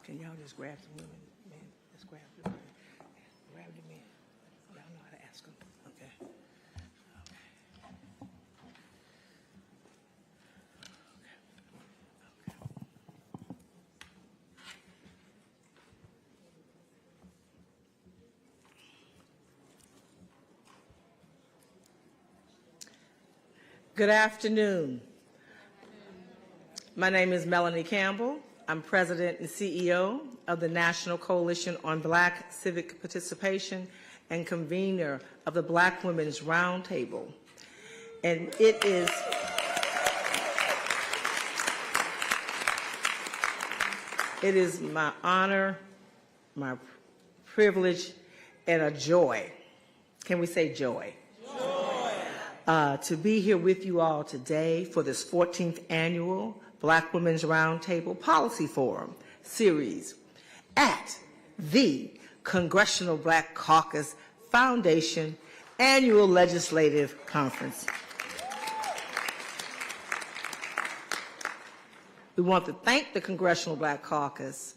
Can y'all just grab some women, man? Just grab the women. Grab the men. Y'all know how to ask them. Okay. Good afternoon. My name is Melanie Campbell. I'm President and CEO of the National Coalition on Black Civic Participation and convener of the Black Women's Roundtable. And it is my honor, my privilege, and a joy. Can we say joy? To be here with you all today for this 14th annual Black Women's Roundtable Policy Forum series at the Congressional Black Caucus Foundation Annual Legislative Conference. We want to thank the Congressional Black Caucus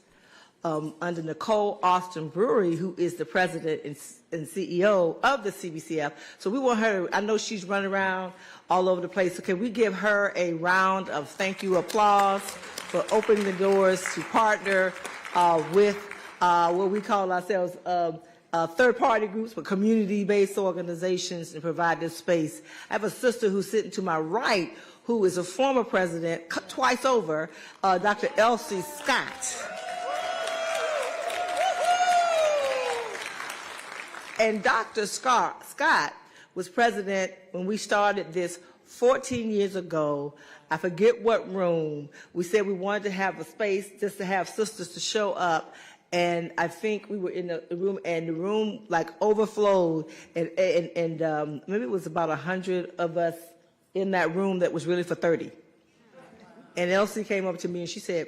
under Nicole Austin Brewery, who is the president and CEO of the CBCF. So we want her, I know she's running around all over the place, so can we give her a round of thank you applause for opening the doors to partner with what we call ourselves third-party groups, but community-based organizations, and provide this space. I have a sister who's sitting to my right who is a former president, twice over, Dr. ALC Scott. And Dr. Scott was president when we started this 14 years ago. I forget what room. We said we wanted to have a space just to have sisters to show up. And I think we were in the room, and the room like overflowed. And maybe it was about 100 of us in that room that was really for 30. And Elsie came up to me and she said,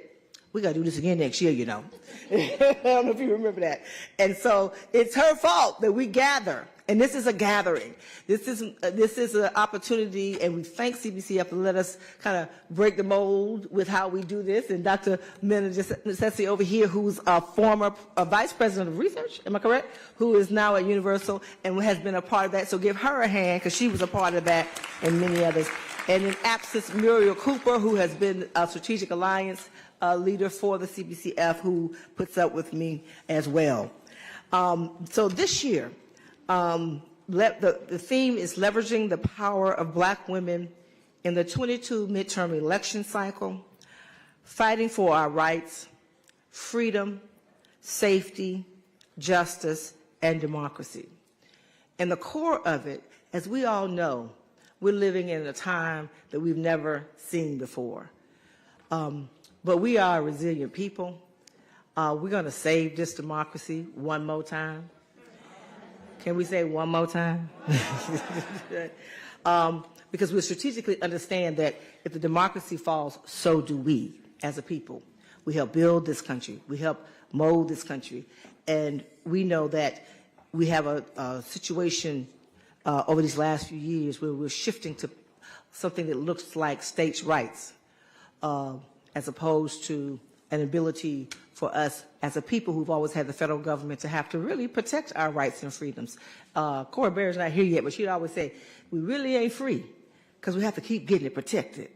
"We got to do this again next year, you know." I don't know if you remember that. And so it's her fault that we gather. And this is a gathering. This is an opportunity, and we thank CBCF for let us kind of break the mold with how we do this. And Dr. Menacesi over here, who's a former vice president of research, am I correct? Who is now at Universal and has been a part of that. So give her a hand, because she was a part of that, and many others. And in absence, Muriel Cooper, who has been a strategic alliance leader for the CBCF, who puts up with me as well. So this year, the theme is leveraging the power of Black women in the 22 midterm election cycle, fighting for our rights, freedom, safety, justice, and democracy. And the core of it, as we all know, we're living in a time that we've never seen before. But we are a resilient people. We're going to save this democracy one more time. Can we say one more time? Because we strategically understand that if the democracy falls, so do we as a people. We help build this country. We help mold this country. And we know that we have a situation over these last few years where we're shifting to something that looks like states' rights as opposed to an ability for us as a people who've always had the federal government to have to really protect our rights and freedoms. Cora Bear's not here yet, but she'd always say, we really ain't free because we have to keep getting it protected.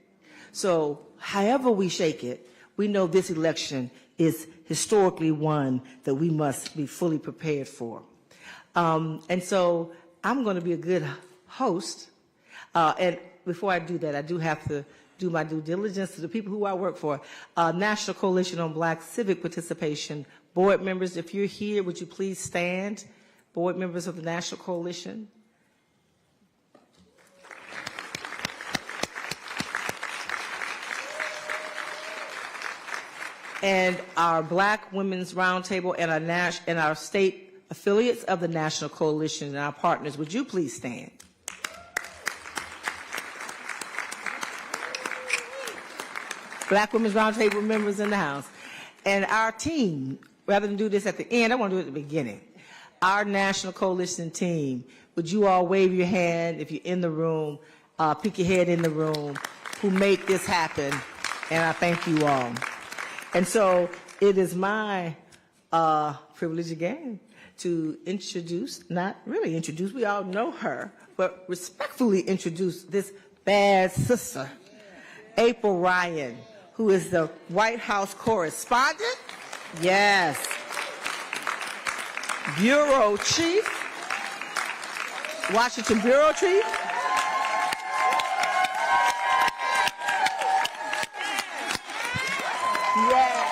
So however we shake it, we know this election is historically one that we must be fully prepared for. And so I'm going to be a good host. And before I do that, I do have to do my due diligence to the people who I work for. National Coalition on Black Civic Participation board members, if you're here, would you please stand? Board members of the National Coalition. And our Black Women's Roundtable and our state affiliates of the National Coalition and our partners, would you please stand? Black Women's Roundtable members in the house. And our team, rather than do this at the end, I want to do it at the beginning. Our National Coalition team, would you all wave your hand if you're in the room, peek your head in the room, who make this happen, and I thank you all. And so It is my privilege again to introduce, not really introduce, we all know her, but respectfully introduce this bad sister, April Ryan, who is the White House Correspondent. Yes. Bureau Chief, Washington Bureau Chief. Yes.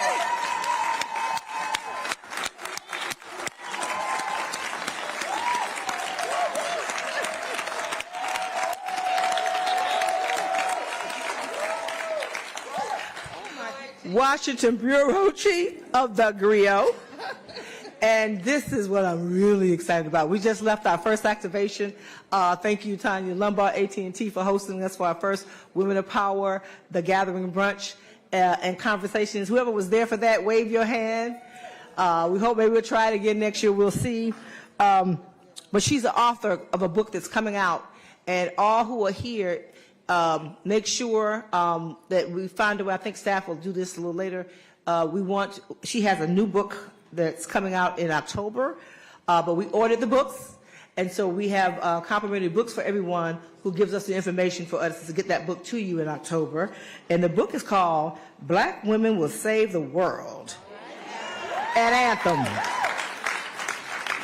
Washington Bureau Chief of the Grio. And this is what I'm really excited about. We just left our first activation. Thank you, Tanya Lombard, AT&T, for hosting us for our first Women of Power, the Gathering Brunch and Conversations. Whoever was there for that, wave your hand. We hope maybe we'll try it again next year. We'll see. But she's the author of a book that's coming out. And all who are here, make sure that we find a way. I think staff will do this a little later. She has a new book that's coming out in October, but we ordered the books, and so we have complimentary books for everyone who gives us the information for us to get that book to you in October. And the book is called Black Women Will Save the World, an Anthem.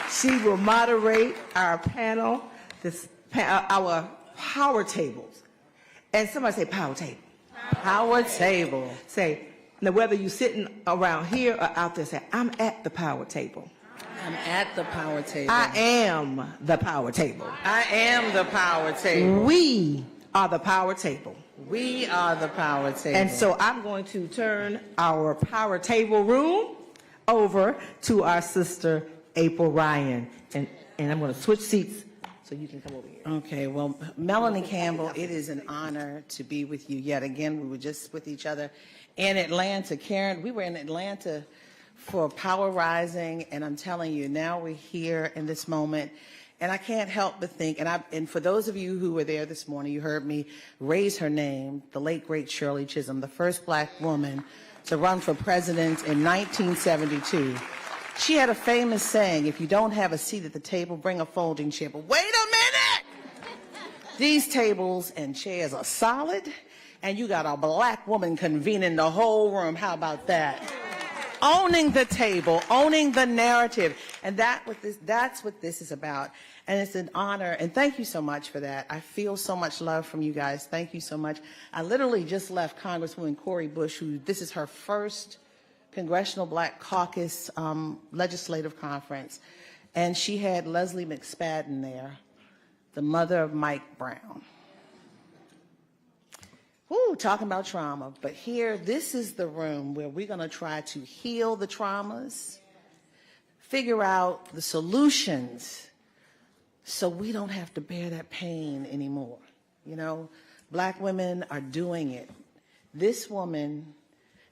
She will moderate our panel, our power tables. And somebody say power table. Power table. Say, now, whether you're sitting around here or out there, say, I'm at the power table. I'm at the power table. I am the power table. I am the power table. We are the power table. We are the power table. And so I'm going to turn our power table room over to our sister, April Ryan. And I'm going to switch seats so you can come over here. Okay, well, Melanie Campbell, it is an honor to be with you yet again. We were just with each other in Atlanta. Karen, we were in Atlanta for Power Rising, and I'm telling you, now we're here in this moment, and I can't help but think, and for those of you who were there this morning, you heard me raise her name, the late, great Shirley Chisholm, the first black woman to run for president in 1972. She had a famous saying, if you don't have a seat at the table, bring a folding chair. But wait a minute! These tables and chairs are solid, and you got a black woman convening the whole room. How about that? Owning the table, owning the narrative. And that's what this is about. And it's an honor. And thank you so much for that. I feel so much love from you guys. Thank you so much. I literally just left Congresswoman Cori Bush, who this is her first Congressional Black Caucus legislative conference. And she had Leslie McSpadden there, the mother of Mike Brown. Woo, talking about trauma. But here, this is the room where we're going to try to heal the traumas, figure out the solutions so we don't have to bear that pain anymore. You know, black women are doing it. This woman,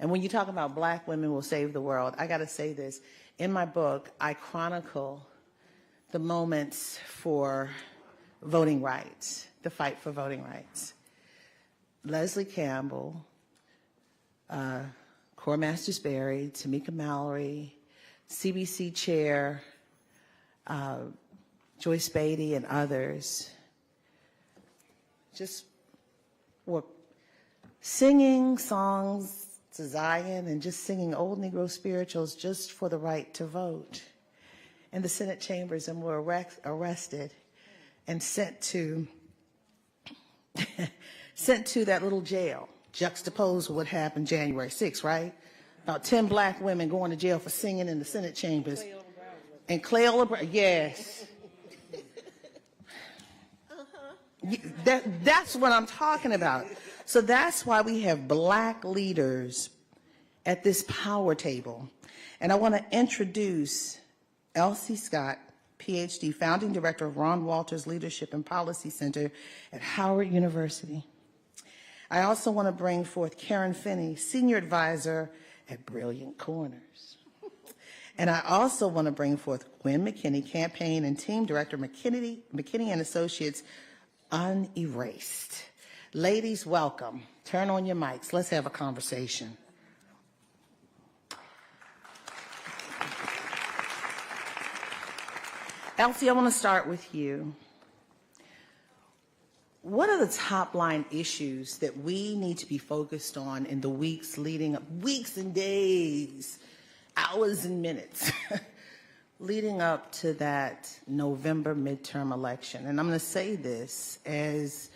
and when you talk about black women will save the world, I got to say this. In my book, I chronicle the moments for voting rights, the fight for voting rights. Leslie Campbell, Cora Masters Berry, Tamika Mallory, CBC Chair, Joyce Beatty, and others just were singing songs to Zion and just singing old Negro spirituals just for the right to vote in the Senate chambers, and were arrested and sent to that little jail. Juxtapose what happened January 6th, right? About 10 black women going to jail for singing in the Senate chambers. And Cleola Brown, yes. That's what I'm talking about. So that's why we have black leaders at this power table. And I want to introduce ALC Scott, PhD, founding director of Ron Walters Leadership and Policy Center at Howard University. I also want to bring forth Karen Finney, senior advisor at Brilliant Corners. And I also want to bring forth Gwen McKinney, campaign and team director, McKinney and Associates, Unerased. Ladies, welcome. Turn on your mics. Let's have a conversation. Elsie, I want to start with you. What are the top line issues that we need to be focused on in the weeks leading up, weeks and days, hours and minutes, leading up to that November midterm election? And I'm going to say this as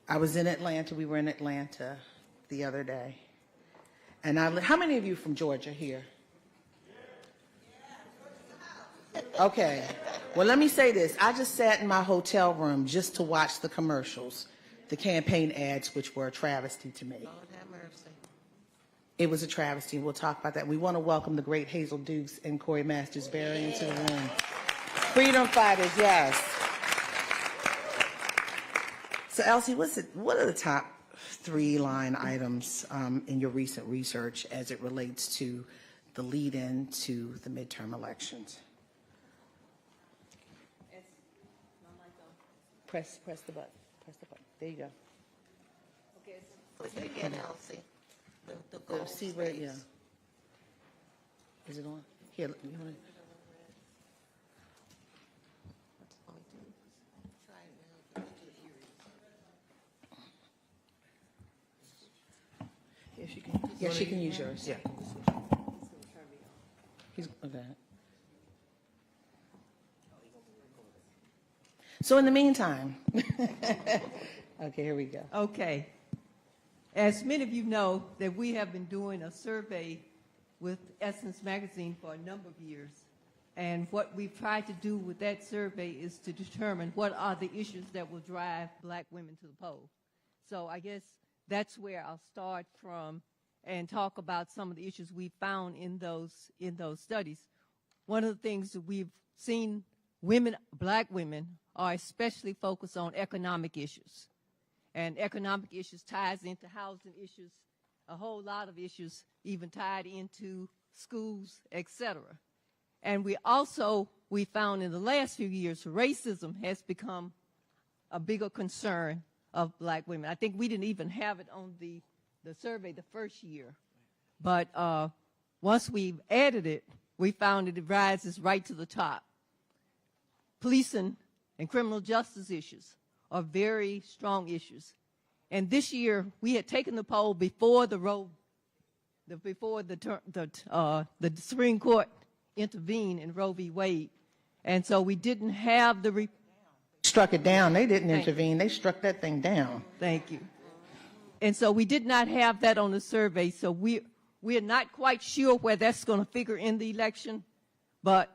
I was in Atlanta. We were in Atlanta the other day. And how many of you from Georgia here? Okay. Well, let me say this. I just sat in my hotel room just to watch the commercials, the campaign ads, which were a travesty to me. Lord have mercy. It was a travesty. We'll talk about that. We want to welcome the great Hazel Dukes and Corey Masters-Berry into the room. Freedom fighters, yes. So, Elsie, what are the top 3 line items in your recent research as it relates to the lead-in to the midterm elections? Press the button. Press the button. There you go. Okay. Put it again, Elsie. The gold See where, space. yeah. Is it on? Here, you want to? Yeah, she can. Yeah, she can use yours. Yeah. He's okay. So in the meantime, okay, here we go. Okay. As many of you know, that we have been doing a survey with Essence Magazine for a number of years. And what we've tried to do with that survey is to determine what are the issues that will drive black women to the poll. So I guess that's where I'll start from and talk about some of the issues we found in those studies. One of the things that we've seen black women are especially focused on economic issues. And economic issues ties into housing issues, a whole lot of issues even tied into schools, etc. And we found in the last few years, racism has become a bigger concern of black women. I think we didn't even have it on the survey the first year. But once we've added it, we found that it rises right to the top. Policing and criminal justice issues are very strong issues. And this year, we had taken the poll before the Supreme Court intervened in Roe v. Wade. And so we didn't have Struck it down. They didn't intervene. They struck that thing down. Thank you. And so we did not have that on the survey. So we're not quite sure where that's going to figure in the election, but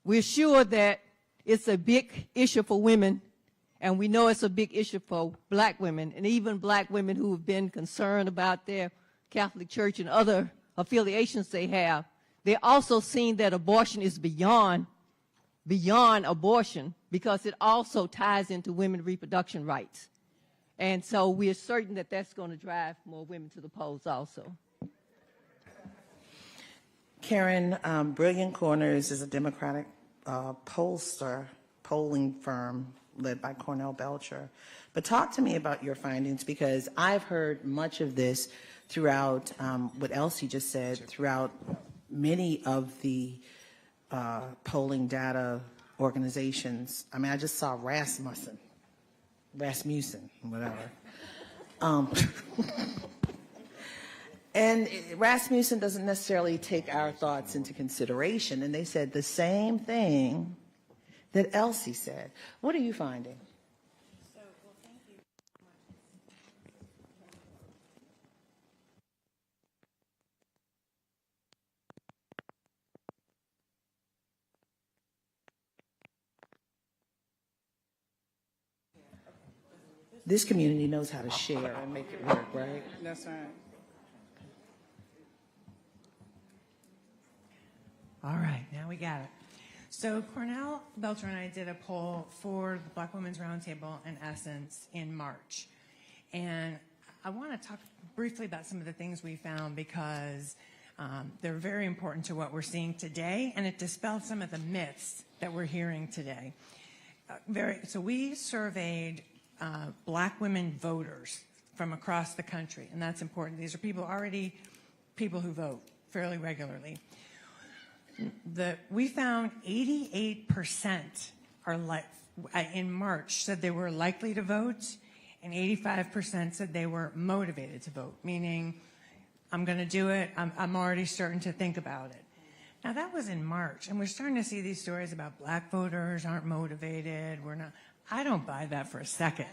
we're sure that it's a big issue for women, and we know it's a big issue for black women, and even black women who have been concerned about their Catholic Church and other affiliations they have. They're also seeing that abortion is beyond abortion because it also ties into women's reproduction rights. And so we're certain that that's going to drive more women to the polls also. Karen, Brilliant Corners is a Democratic polling firm led by Cornell Belcher. But talk to me about your findings, because I've heard much of this throughout what Elsie just said, throughout many of the polling data organizations. I mean, I just saw Rasmussen, whatever. And Rasmussen doesn't necessarily take our thoughts into consideration. And they said the same thing that Elsie said. What are you finding? Well, thank you so much. This community knows how to share and make it work, right? That's right. All right, now we got it. So Cornell Belcher and I did a poll for the Black Women's Roundtable in Essence in March. And I want to talk briefly about some of the things we found because they're very important to what we're seeing today, and it dispels some of the myths that we're hearing today. So we surveyed black women voters from across the country, and that's important. These are people who vote fairly regularly. We found 88% in March said they were likely to vote, and 85% said they were motivated to vote, meaning I'm going to do it. I'm already starting to think about it. Now, that was in March, and we're starting to see these stories about black voters aren't motivated. We're not. I don't buy that for a second.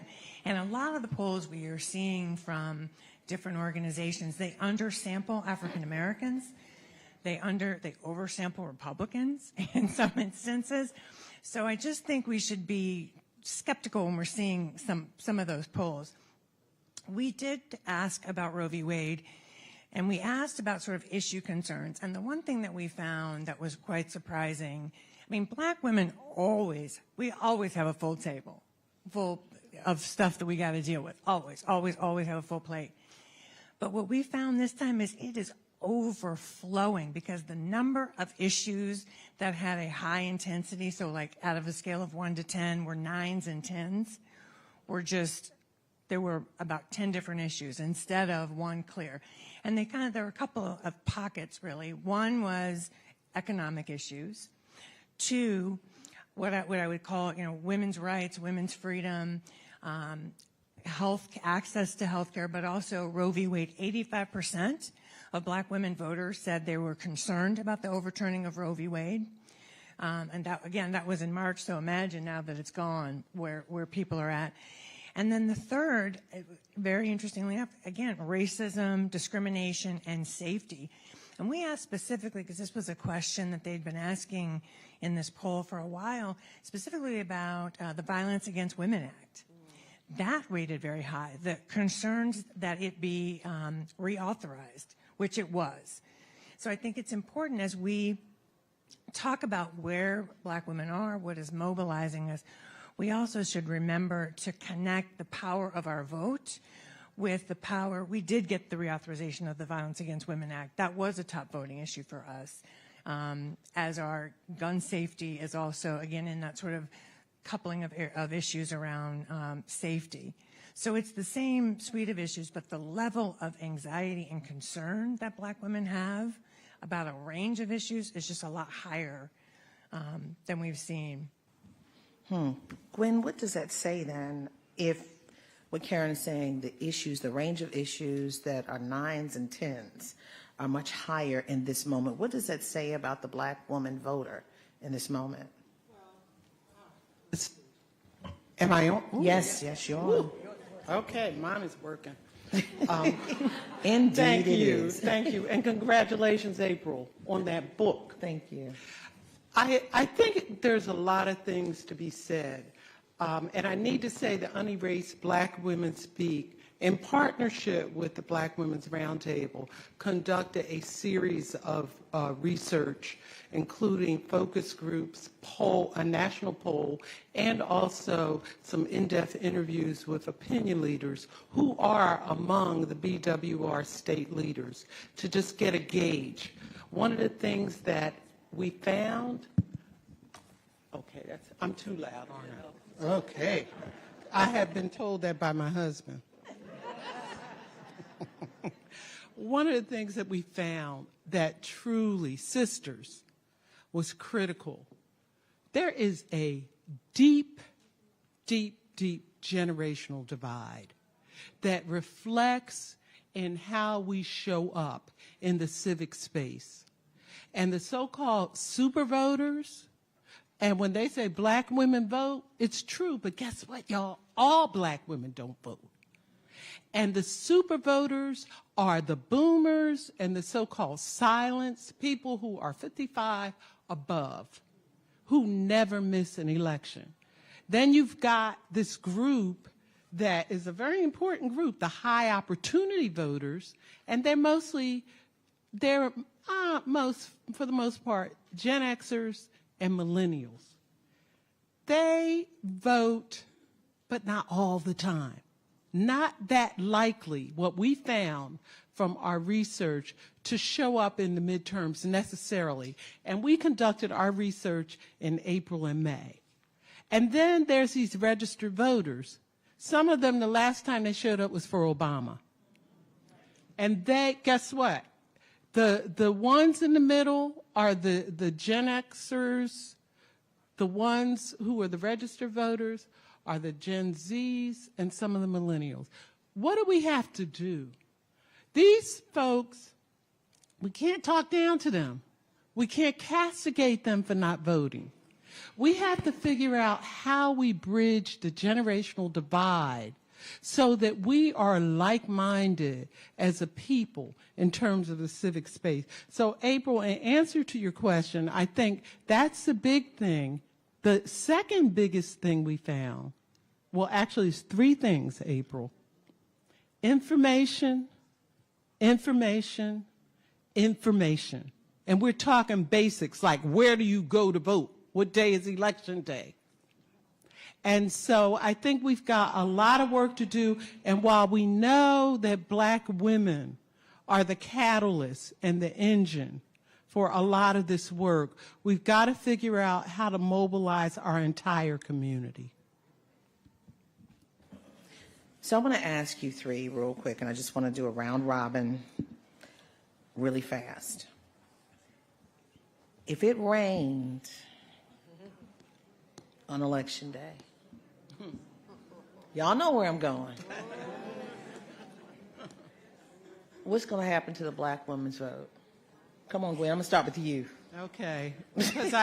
And a lot of the polls we are seeing from different organizations, they undersample African Americans. They oversample Republicans in some instances. So I just think we should be skeptical when we're seeing some of those polls. We did ask about Roe v. Wade, and we asked about sort of issue concerns. And the one thing that we found that was quite surprising, I mean, black women always have a full table, full of stuff that we got to deal with. Always have a full plate. But what we found this time is it is overflowing, because the number of issues that had a high intensity, so like out of a scale of 1 to 10 were 9s and 10s, there were about 10 different issues instead of one clear. And there were a couple of pockets, really. One was economic issues. 2, what I would call, women's rights, women's freedom, access to health care, but also Roe v. Wade. 85% of black women voters said they were concerned about the overturning of Roe v. Wade. And that was in March, so imagine now that it's gone where people are at. And then the third, very interestingly enough, again, racism, discrimination, and safety. And we asked specifically, because this was a question that they'd been asking in this poll for a while, specifically about the Violence Against Women Act. That rated very high. The concerns that it be reauthorized, which it was. So I think it's important as we talk about where black women are, what is mobilizing us, we also should remember to connect the power of our vote with the power. We did get the reauthorization of the Violence Against Women Act. That was a top voting issue for us, as our gun safety is also, again, in that sort of coupling of issues around safety. So it's the same suite of issues, but the level of anxiety and concern that black women have about a range of issues is just a lot higher than we've seen. Gwen, what does that say then if what Karen is saying, the range of issues that are 9s and 10s are much higher in this moment? What does that say about the black woman voter in this moment? Am I on? Ooh. Yes, you're on. Okay, mine is working. Indeed, Thank you. is. Thank you. And congratulations, April, on that book. Thank you. I think there's a lot of things to be said. And I need to say that Unerased Black Women Speak, in partnership with the Black Women's Roundtable, conducted a series of research, including focus groups, a national poll, and also some in-depth interviews with opinion leaders who are among the BWR state leaders to just get a gauge. One of the things that we found, okay, I'm too loud, aren't I? Okay. I have been told that by my husband. One of the things that we found that truly, sisters, was critical. There is a deep, deep, deep generational divide that reflects in how we show up in the civic space. And the so-called super voters, and when they say black women vote, it's true, but guess what, y'all? All black women don't vote. And the super voters are the boomers and the so-called silents, people who are 55 above, who never miss an election. Then you've got this group that is a very important group, the high opportunity voters, and they're for the most part, Gen Xers and millennials. They vote, but not all the time. Not that likely, what we found from our research, to show up in the midterms necessarily. And we conducted our research in April and May. And then there's these registered voters. Some of them, the last time they showed up was for Obama. And guess what? The ones in the middle are the Gen Xers The ones who are the registered voters are the Gen Zs and some of the millennials. What do we have to do? These folks, we can't talk down to them. We can't castigate them for not voting. We have to figure out how we bridge the generational divide so that we are like-minded as a people in terms of the civic space. So, April, in answer to your question, I think that's the big thing. The second biggest thing we found, well, actually, it's three things, April. Information, information, information. And we're talking basics like where do you go to vote? What day is election day? And so I think we've got a lot of work to do. And while we know that black women are the catalyst and the engine for a lot of this work, we've got to figure out how to mobilize our entire community. So I'm going to ask you three real quick, and I just want to do a round robin really fast. If it rained on Election Day, y'all know where I'm going. What's going to happen to the black women's vote? Come on, Gwen, I'm going to start with you. Okay, because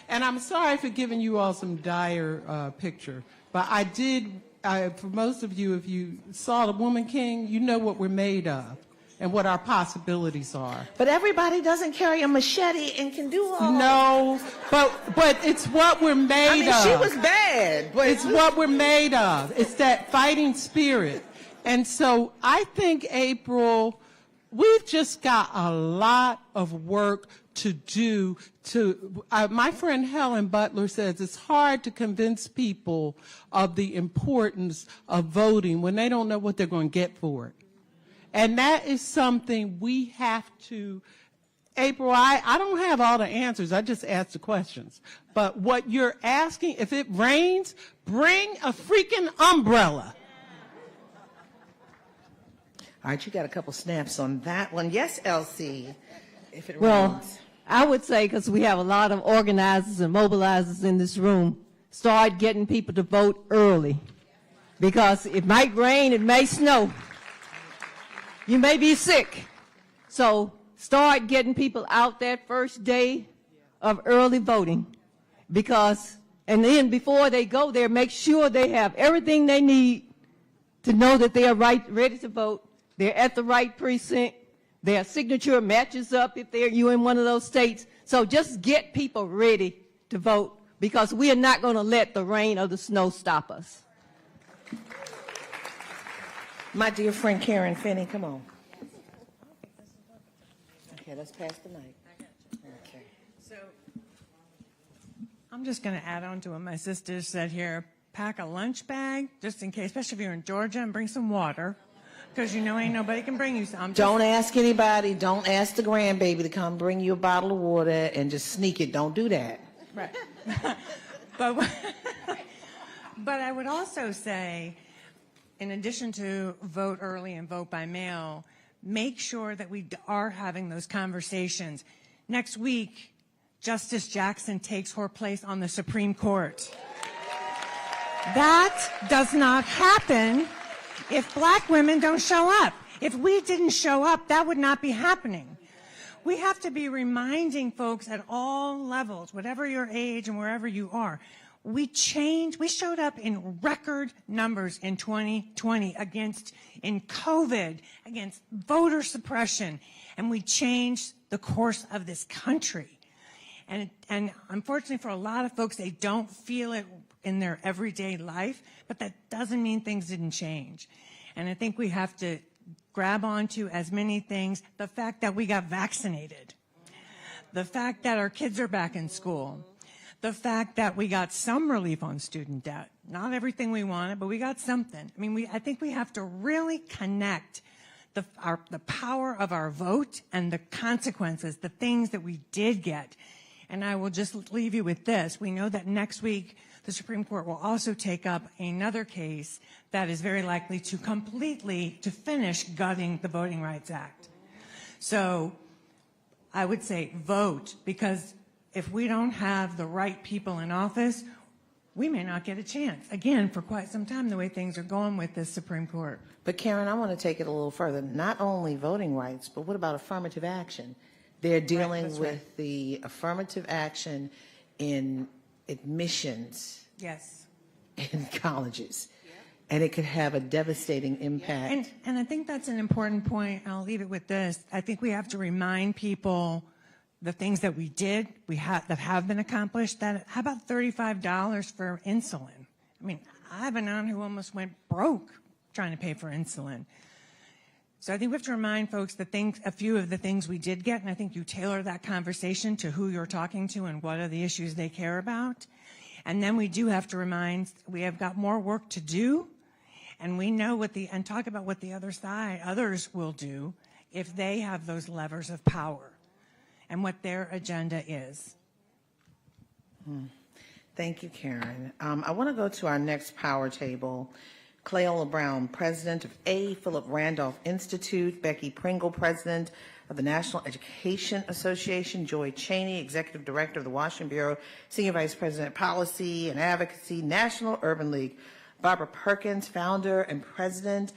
and I'm sorry for giving you all some dire picture, but I did, for most of you, if you saw the Woman King, you know what we're made of and what our possibilities are. But everybody doesn't carry a machete and can do all. No, but it's what we're made of. She was bad, but it's what we're made of. It's that fighting spirit. And so I think, April, we've just got a lot of work to do. My friend Helen Butler says it's hard to convince people of the importance of voting when they don't know what they're going to get for it. And that is something we have to, April, I don't have all the answers. I just asked the questions. But what you're asking, if it rains, bring a freaking umbrella. All right, you got a couple snaps on that one. Yes, LC, if it Well, rains. I would say, because we have a lot of organizers and mobilizers in this room, start getting people to vote early. Because it might rain, it may snow. You may be sick. So start getting people out that first day of early voting. And then before they go there, make sure they have everything they need to know that they are ready to vote. They're at the right precinct. Their signature matches up if you're in one of those states. So just get people ready to vote, because we are not going to let the rain or the snow stop us. My dear friend Karen Finney, come on. Okay, let's pass the mic. Okay. So I'm just going to add on to what my sister said here. Pack a lunch bag, just in case, especially if you're in Georgia, and bring some water, because you know ain't nobody can bring you some. Don't ask anybody. Don't ask the grandbaby to come bring you a bottle of water and just sneak it. Don't do that. Right. But I would also say, in addition to vote early and vote by mail, make sure that we are having those conversations. Next week, Justice Jackson takes her place on the Supreme Court. That does not happen if black women don't show up. If we didn't show up, that would not be happening. We have to be reminding folks at all levels, whatever your age and wherever you are, we showed up in record numbers in 2020 in COVID, against voter suppression, and we changed the course of this country. And unfortunately for a lot of folks, they don't feel it in their everyday life, but that doesn't mean things didn't change. And I think we have to grab onto as many things. The fact that we got vaccinated, the fact that our kids are back in school, the fact that we got some relief on student debt. Not everything we wanted, but we got something. I mean, I think we have to really connect the power of our vote and the consequences, the things that we did get. And I will just leave you with this. We know that next week the Supreme Court will also take up another case that is very likely to finish gutting the Voting Rights Act. So I would say vote, because if we don't have the right people in office, we may not get a chance, again, for quite some time, the way things are going with this Supreme Court. But Karen, I want to take it a little further. Not only voting rights, but what about affirmative action? They're dealing with the affirmative action in admissions Yes. in colleges. And it could have a devastating impact. And I think that's an important point. I'll leave it with this. I think we have to remind people the things that we did, that have been accomplished. That how about $35 for insulin? I mean, I have an aunt who almost went broke trying to pay for insulin. So I think we have to remind folks a few of the things we did get, and I think you tailor that conversation to who you're talking to and what are the issues they care about. And then we do have to remind we have got more work to do, and we know and talk about what the others will do if they have those levers of power and what their agenda is. Thank you, Karen. I want to go to our next power table. Cleola Brown, President of A. Philip Randolph Institute, Becky Pringle, President of the National Education Association, Joy Cheney, Executive Director of the Washington Bureau, Senior Vice President, Policy and Advocacy, National Urban League, Barbara Perkins, Founder and President,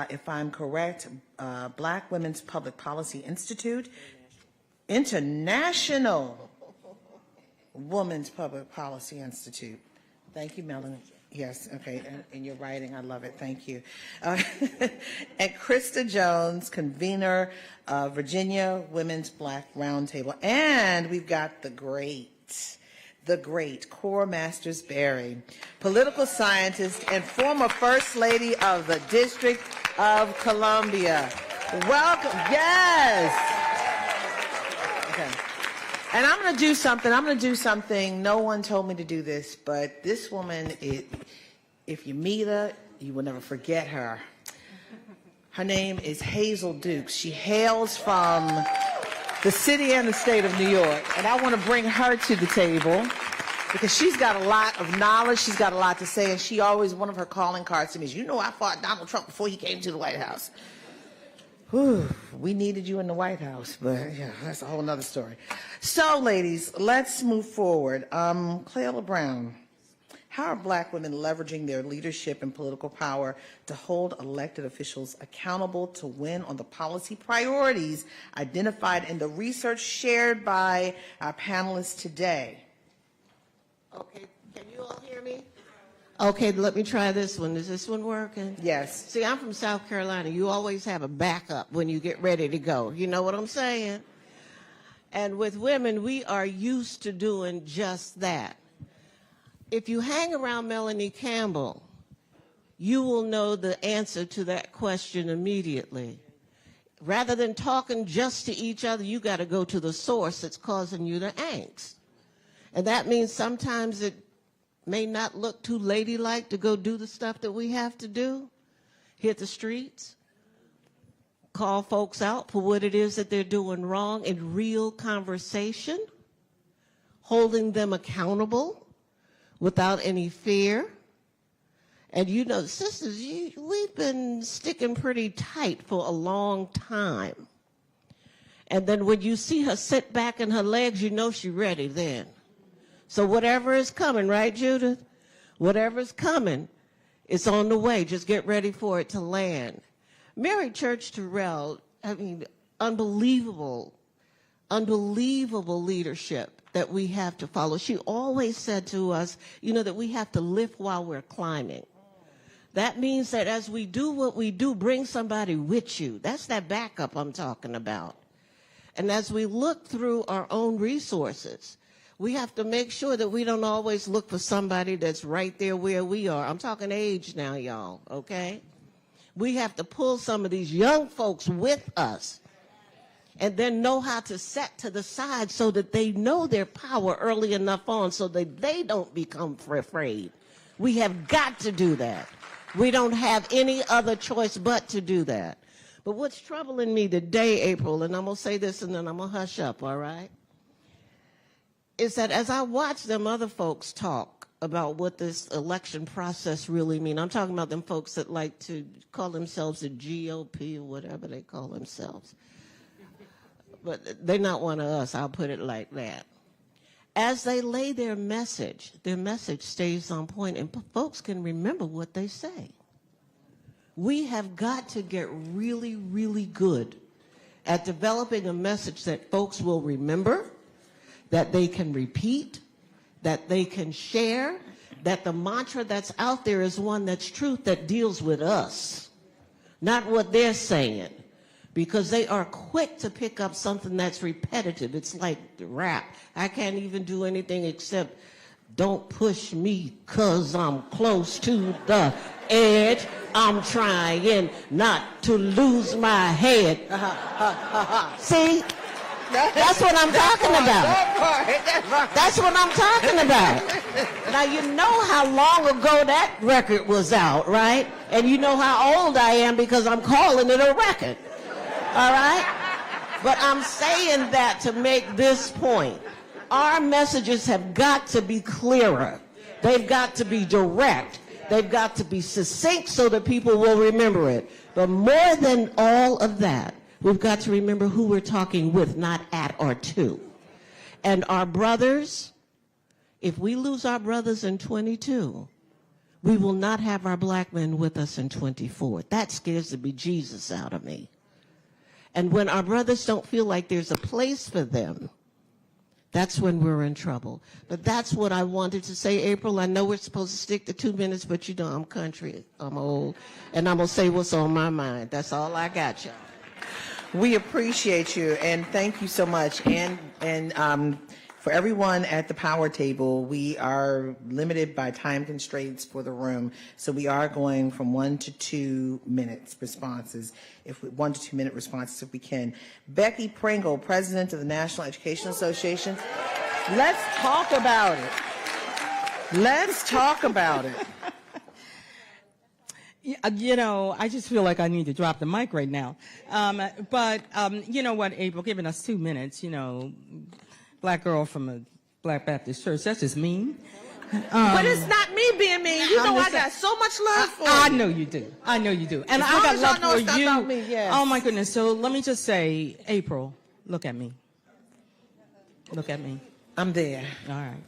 if I'm correct, Black Women's Public Policy Institute, International Women's Public Policy Institute. Thank you, Melanie. Yes, okay, and your writing, I love it, thank you. And Krista Jones, Convener of Virginia Women's Black Roundtable. And we've got the great Cora Masters Berry, political scientist and former First Lady of the District of Columbia. Welcome, yes. Okay. And I'm going to do something. No one told me to do this, but this woman, if you meet her, you will never forget her. Her name is Hazel Dukes. She hails from the city and the state of New York. And I want to bring her to the table because she's got a lot of knowledge. She's got a lot to say. And she always, one of her calling cards to me is, you know, I fought Donald Trump before he came to the White House. Whew, we needed you in the White House, but yeah, that's a whole nother story. So, ladies, let's move forward. Cleola Brown, how are Black women leveraging their leadership and political power to hold elected officials accountable to win on the policy priorities identified in the research shared by our panelists today? Okay, can you all hear me? Okay, let me try this one. Is this one working? Yes. See, I'm from South Carolina. You always have a backup when you get ready to go. You know what I'm saying? And with women, we are used to doing just that. If you hang around Melanie Campbell, you will know the answer to that question immediately. Rather than talking just to each other, you got to go to the source that's causing you the angst. And that means sometimes it may not look too ladylike to go do the stuff that we have to do, hit the streets, call folks out for what it is that they're doing wrong in real conversation, holding them accountable without any fear. And you know, sisters, we've been sticking pretty tight for a long time. And then when you see her sit back in her legs, you know she's ready then. So whatever is coming, right, Judith? Whatever's coming, it's on the way. Just get ready for it to land. Mary Church Terrell, I mean, unbelievable leadership that we have to follow. She always said to us, you know, that we have to lift while we're climbing. That means that as we do what we do, bring somebody with you. That's that backup I'm talking about. And as we look through our own resources, we have to make sure that we don't always look for somebody that's right there where we are. I'm talking age now, y'all, okay? We have to pull some of these young folks with us and then know how to set to the side so that they know their power early enough on so that they don't become afraid. We have got to do that. We don't have any other choice but to do that. But what's troubling me today, April, and I'm going to say this and then I'm going to hush up, all right? Is that as I watch them other folks talk about what this election process really means, I'm talking about them folks that like to call themselves a GOP or whatever they call themselves. But they're not one of us, I'll put it like that. as they lay their message stays on point, and folks can remember what they say. We have got to get really, really good at developing a message that folks will remember, that they can repeat, that they can share, that the mantra that's out there is one that's truth, that deals with us, not what they're saying. Because they are quick to pick up something that's repetitive. It's like the rap. I can't even do anything except don't push me 'cause I'm close to the edge. I'm trying not to lose my head. See? That's what I'm talking about. That's what I'm talking about. Now, you know how long ago that record was out, right? And you know how old I am because I'm calling it a record. All right? But I'm saying that to make this point. Our messages have got to be clearer. They've got to be direct. They've got to be succinct so that people will remember it. But more than all of that, we've got to remember who we're talking with, not at or to. And our brothers, if we lose our brothers in 22, we will not have our black men with us in 24. That scares the bejesus out of me. And when our brothers don't feel like there's a place for them, that's when we're in trouble. But that's what I wanted to say, April. I know we're supposed to stick to 2 minutes, but you know I'm country, I'm old, and I'm going to say what's on my mind. That's all I got, y'all. We appreciate you, and thank you so much. And for everyone at the power table, we are limited by time constraints for the room, so we are going from 1 to 2 minutes responses, 1 to 2 minute responses if we can. Becky Pringle, President of the National Education Association. Let's talk about it. Let's talk about it. You know, I just feel like I need to drop the mic right now. But you know what, April, giving us 2 minutes, you know, black girl from a Black Baptist church, that's just mean. But it's not me being mean. You know I got so much love for you. I know you do. I know you do. And I got love for it's not you. about me, yes. Oh my goodness. So let me just say, April, look at me. Look at me. I'm there. All right.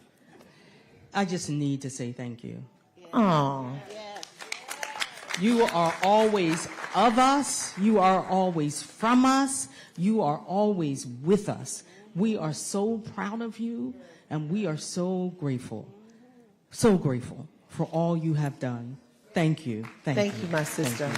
I just need to say thank you. Oh. You are always of us. You are always from us. You are always with us. We are so proud of you, and we are so grateful for all you have done. Thank you. Thank you, my sister.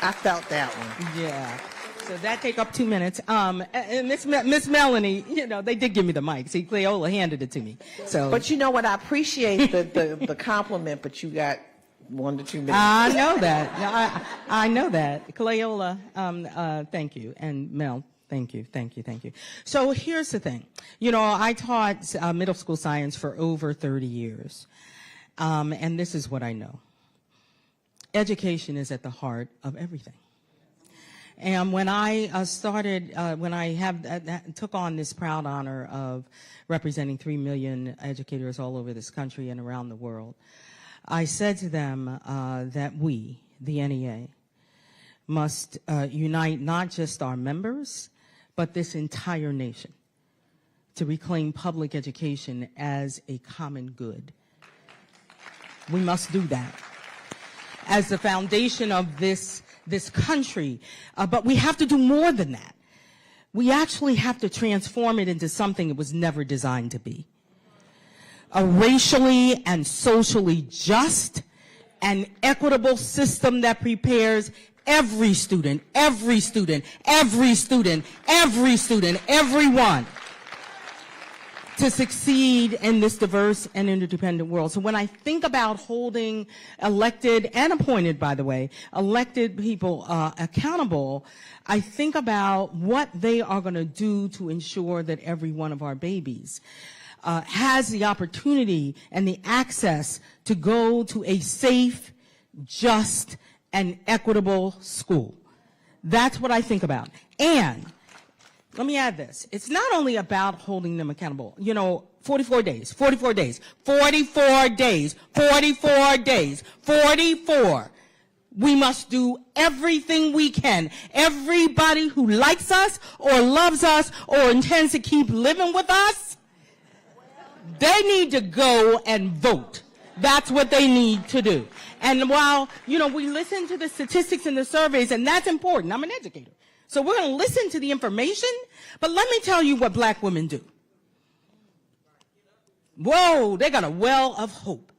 I felt that one. Yeah. So that take up 2 minutes. And Miss Melanie, you know, they did give me the mic. See, Cleola handed it to me. So, But you know what? I appreciate the compliment, but you got 1 to 2 minutes. I know that. Yeah, I know that. Cleola, thank you. And Mel, thank you. So here's the thing. You know, I taught middle school science for over 30 years. And this is what I know. Education is at the heart of everything. And when I took on this proud honor of representing 3 million educators all over this country and around the world, I said to them that we, the NEA, must unite not just our members, but this entire nation to reclaim public education as a common good. We must do that as the foundation of this country. But we have to do more than that. We actually have to transform it into something it was never designed to be. A racially and socially just and equitable system that prepares every student, everyone to succeed in this diverse and interdependent world. So when I think about holding elected and appointed, by the way, elected people accountable, I think about what they are going to do to ensure that every one of our babies has the opportunity and the access to go to a safe, just, and equitable school. That's what I think about. And let me add this. It's not only about holding them accountable. You know, 44 days. We must do everything we can. Everybody who likes us or loves us or intends to keep living with us, They need to go and vote. That's what they need to do. And while, we listen to the statistics and the surveys, and that's important. I'm an educator. So we're going to listen to the information, but let me tell you what black women do. Whoa, they got a well of hope.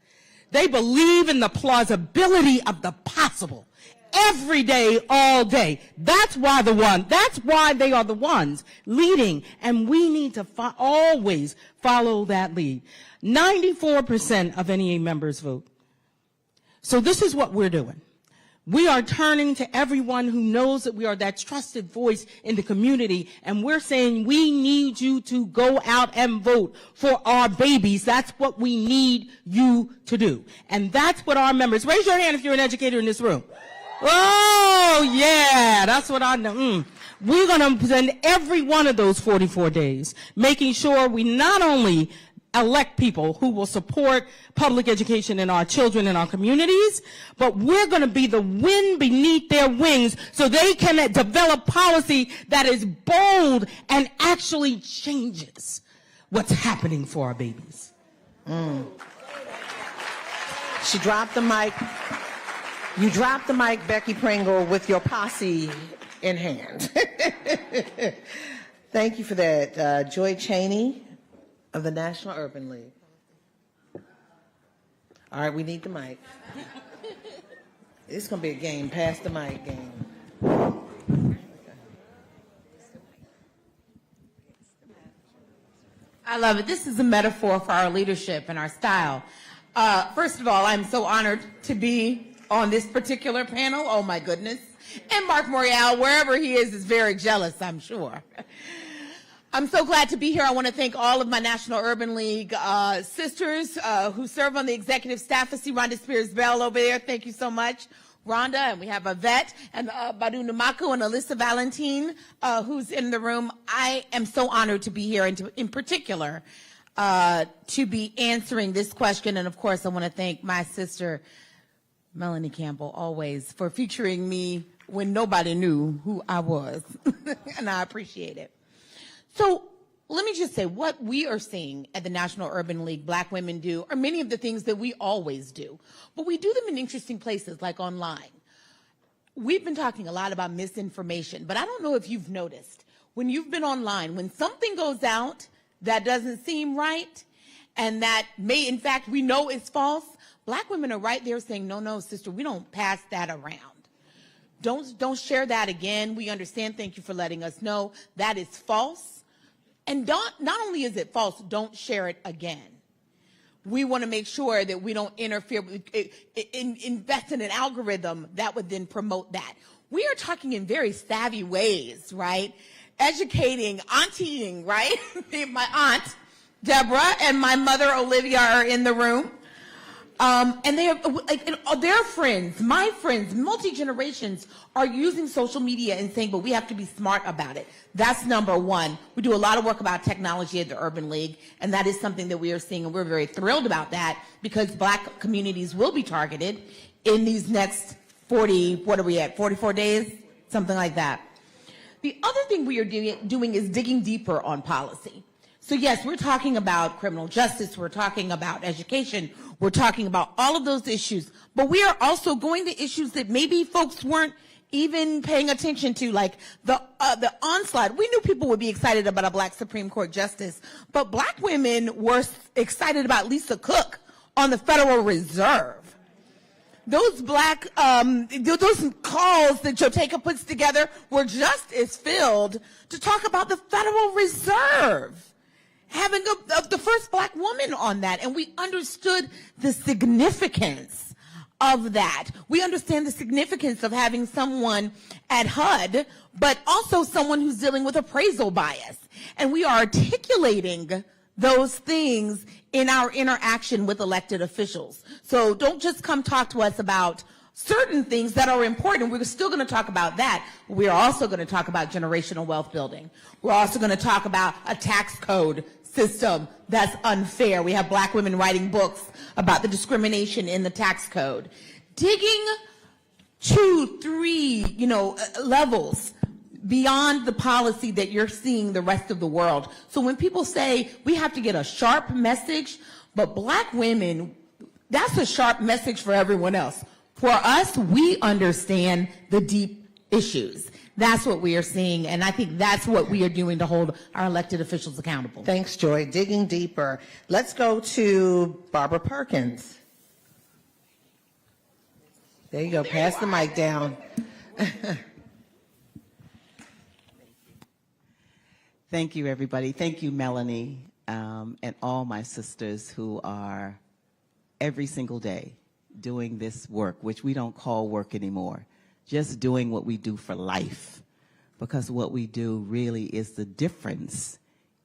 They believe in the plausibility of the possible. Every day, all day. That's why they are the ones leading, and we need to always follow that lead. 94% of NEA members vote. So this is what we're doing. We are turning to everyone who knows that we are that trusted voice in the community, and we're saying we need you to go out and vote for our babies. That's what we need you to do. And that's what our members, raise your hand if you're an educator in this room. Oh, yeah, that's what I know. We're going to spend every one of those 44 days making sure we not only elect people who will support public education in our children and our communities, but we're going to be the wind beneath their wings so they can develop policy that is bold and actually changes what's happening for our babies. She dropped the mic. You dropped the mic, Becky Pringle, with your posse in hand. Thank you for that. Joy Cheney of the National Urban League. All right, we need the mic. It's going to be a game. Pass the mic game. I love it. This is a metaphor for our leadership and our style. First of all, I'm so honored to be on this particular panel. Oh, my goodness. And Mark Morial, wherever he is very jealous, I'm sure. I'm so glad to be here. I want to thank all of my National Urban League sisters who serve on the executive staff. I see Rhonda Spears-Bell over there. Thank you so much, Rhonda. And we have Yvette and Badu Namaku and Alyssa Valentine who's in the room. I am so honored to be here and in particular to be answering this question. And, of course, I want to thank my sister, Melanie Campbell, always for featuring me when nobody knew who I was. And I appreciate it. So let me just say what we are seeing at the National Urban League Black women do are many of the things that we always do, but we do them in interesting places like online. We've been talking a lot about misinformation, but I don't know if you've noticed when you've been online, when something goes out that doesn't seem right and that may, in fact, we know is false, Black women are right there saying, no, sister, we don't pass that around. Don't share that again. We understand. Thank you for letting us know that is false. And not only is it false, don't share it again. We want to make sure that we don't interfere, invest in an algorithm that would then promote that. We are talking in very savvy ways, right? Educating, auntieing, right? My aunt, Deborah, and my mother, Olivia, are in the room. And they have, their friends, my friends, multi-generations are using social media and saying, but we have to be smart about it. That's number one. We do a lot of work about technology at the Urban League, and that is something that we are seeing, and we're very thrilled about that because Black communities will be targeted in these next 44 days? Something like that. The other thing we are doing is digging deeper on policy. So yes, we're talking about criminal justice, we're talking about education, we're talking about all of those issues, but we are also going to issues that maybe folks weren't even paying attention to, like the onslaught. We knew people would be excited about a Black Supreme Court justice, but Black women were excited about Lisa Cook on the Federal Reserve. Those those calls that Joteka puts together were just as filled to talk about the Federal Reserve having the first Black woman on that, and we understood the significance of that. We understand the significance of having someone at HUD, but also someone who's dealing with appraisal bias, and we are articulating those things in our interaction with elected officials. So don't just come talk to us about certain things that are important. We're still going to talk about that. We're also going to talk about generational wealth building. We're also going to talk about a tax code system that's unfair. We have Black women writing books about the discrimination in the tax code. Digging 2, 3, levels beyond the policy that you're seeing the rest of the world. So when people say we have to get a sharp message, but Black women, that's a sharp message for everyone else. For us, we understand the deep issues. That's what we are seeing, and I think that's what we are doing to hold our elected officials accountable. Thanks, Joy. Digging deeper. Let's go to Barbara Perkins. There you go. Pass the mic down. Thank you, everybody. Thank you, Melanie, and all my sisters who are every single day doing this work, which we don't call work anymore, just doing what we do for life, because what we do really is the difference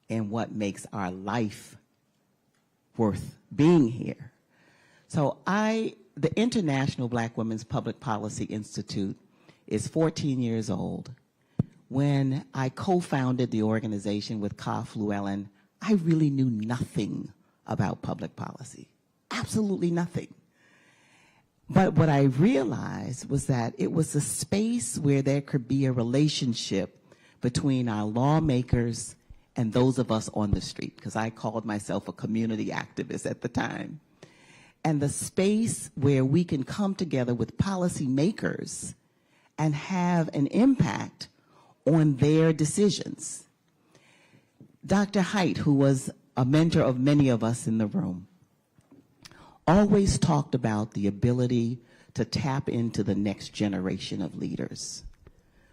in what makes our life worth being here. So the International Black Women's Public Policy Institute is 14 years old. When I co-founded the organization with Kaf Llewellyn, I really knew nothing about public policy, absolutely nothing. But what I realized was that it was a space where there could be a relationship between our lawmakers and those of us on the street, because I called myself a community activist at the time. And the space where we can come together with policymakers and have an impact on their decisions. Dr. Haidt, who was a mentor of many of us in the room, always talked about the ability to tap into the next generation of leaders.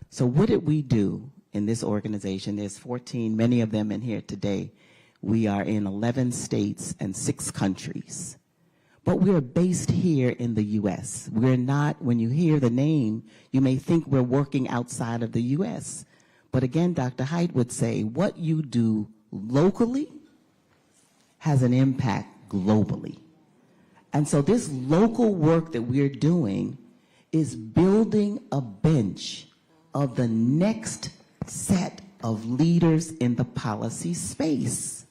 So what did we do in this organization? There's 14, many of them in here today. We are in 11 states and 6 countries. But we're based here in the U.S. We're not, when you hear the name, you may think we're working outside of the U.S. But again, Dr. Haidt would say, what you do locally has an impact globally. And so this local work that we're doing is building a bench of the next set of leaders in the policy space.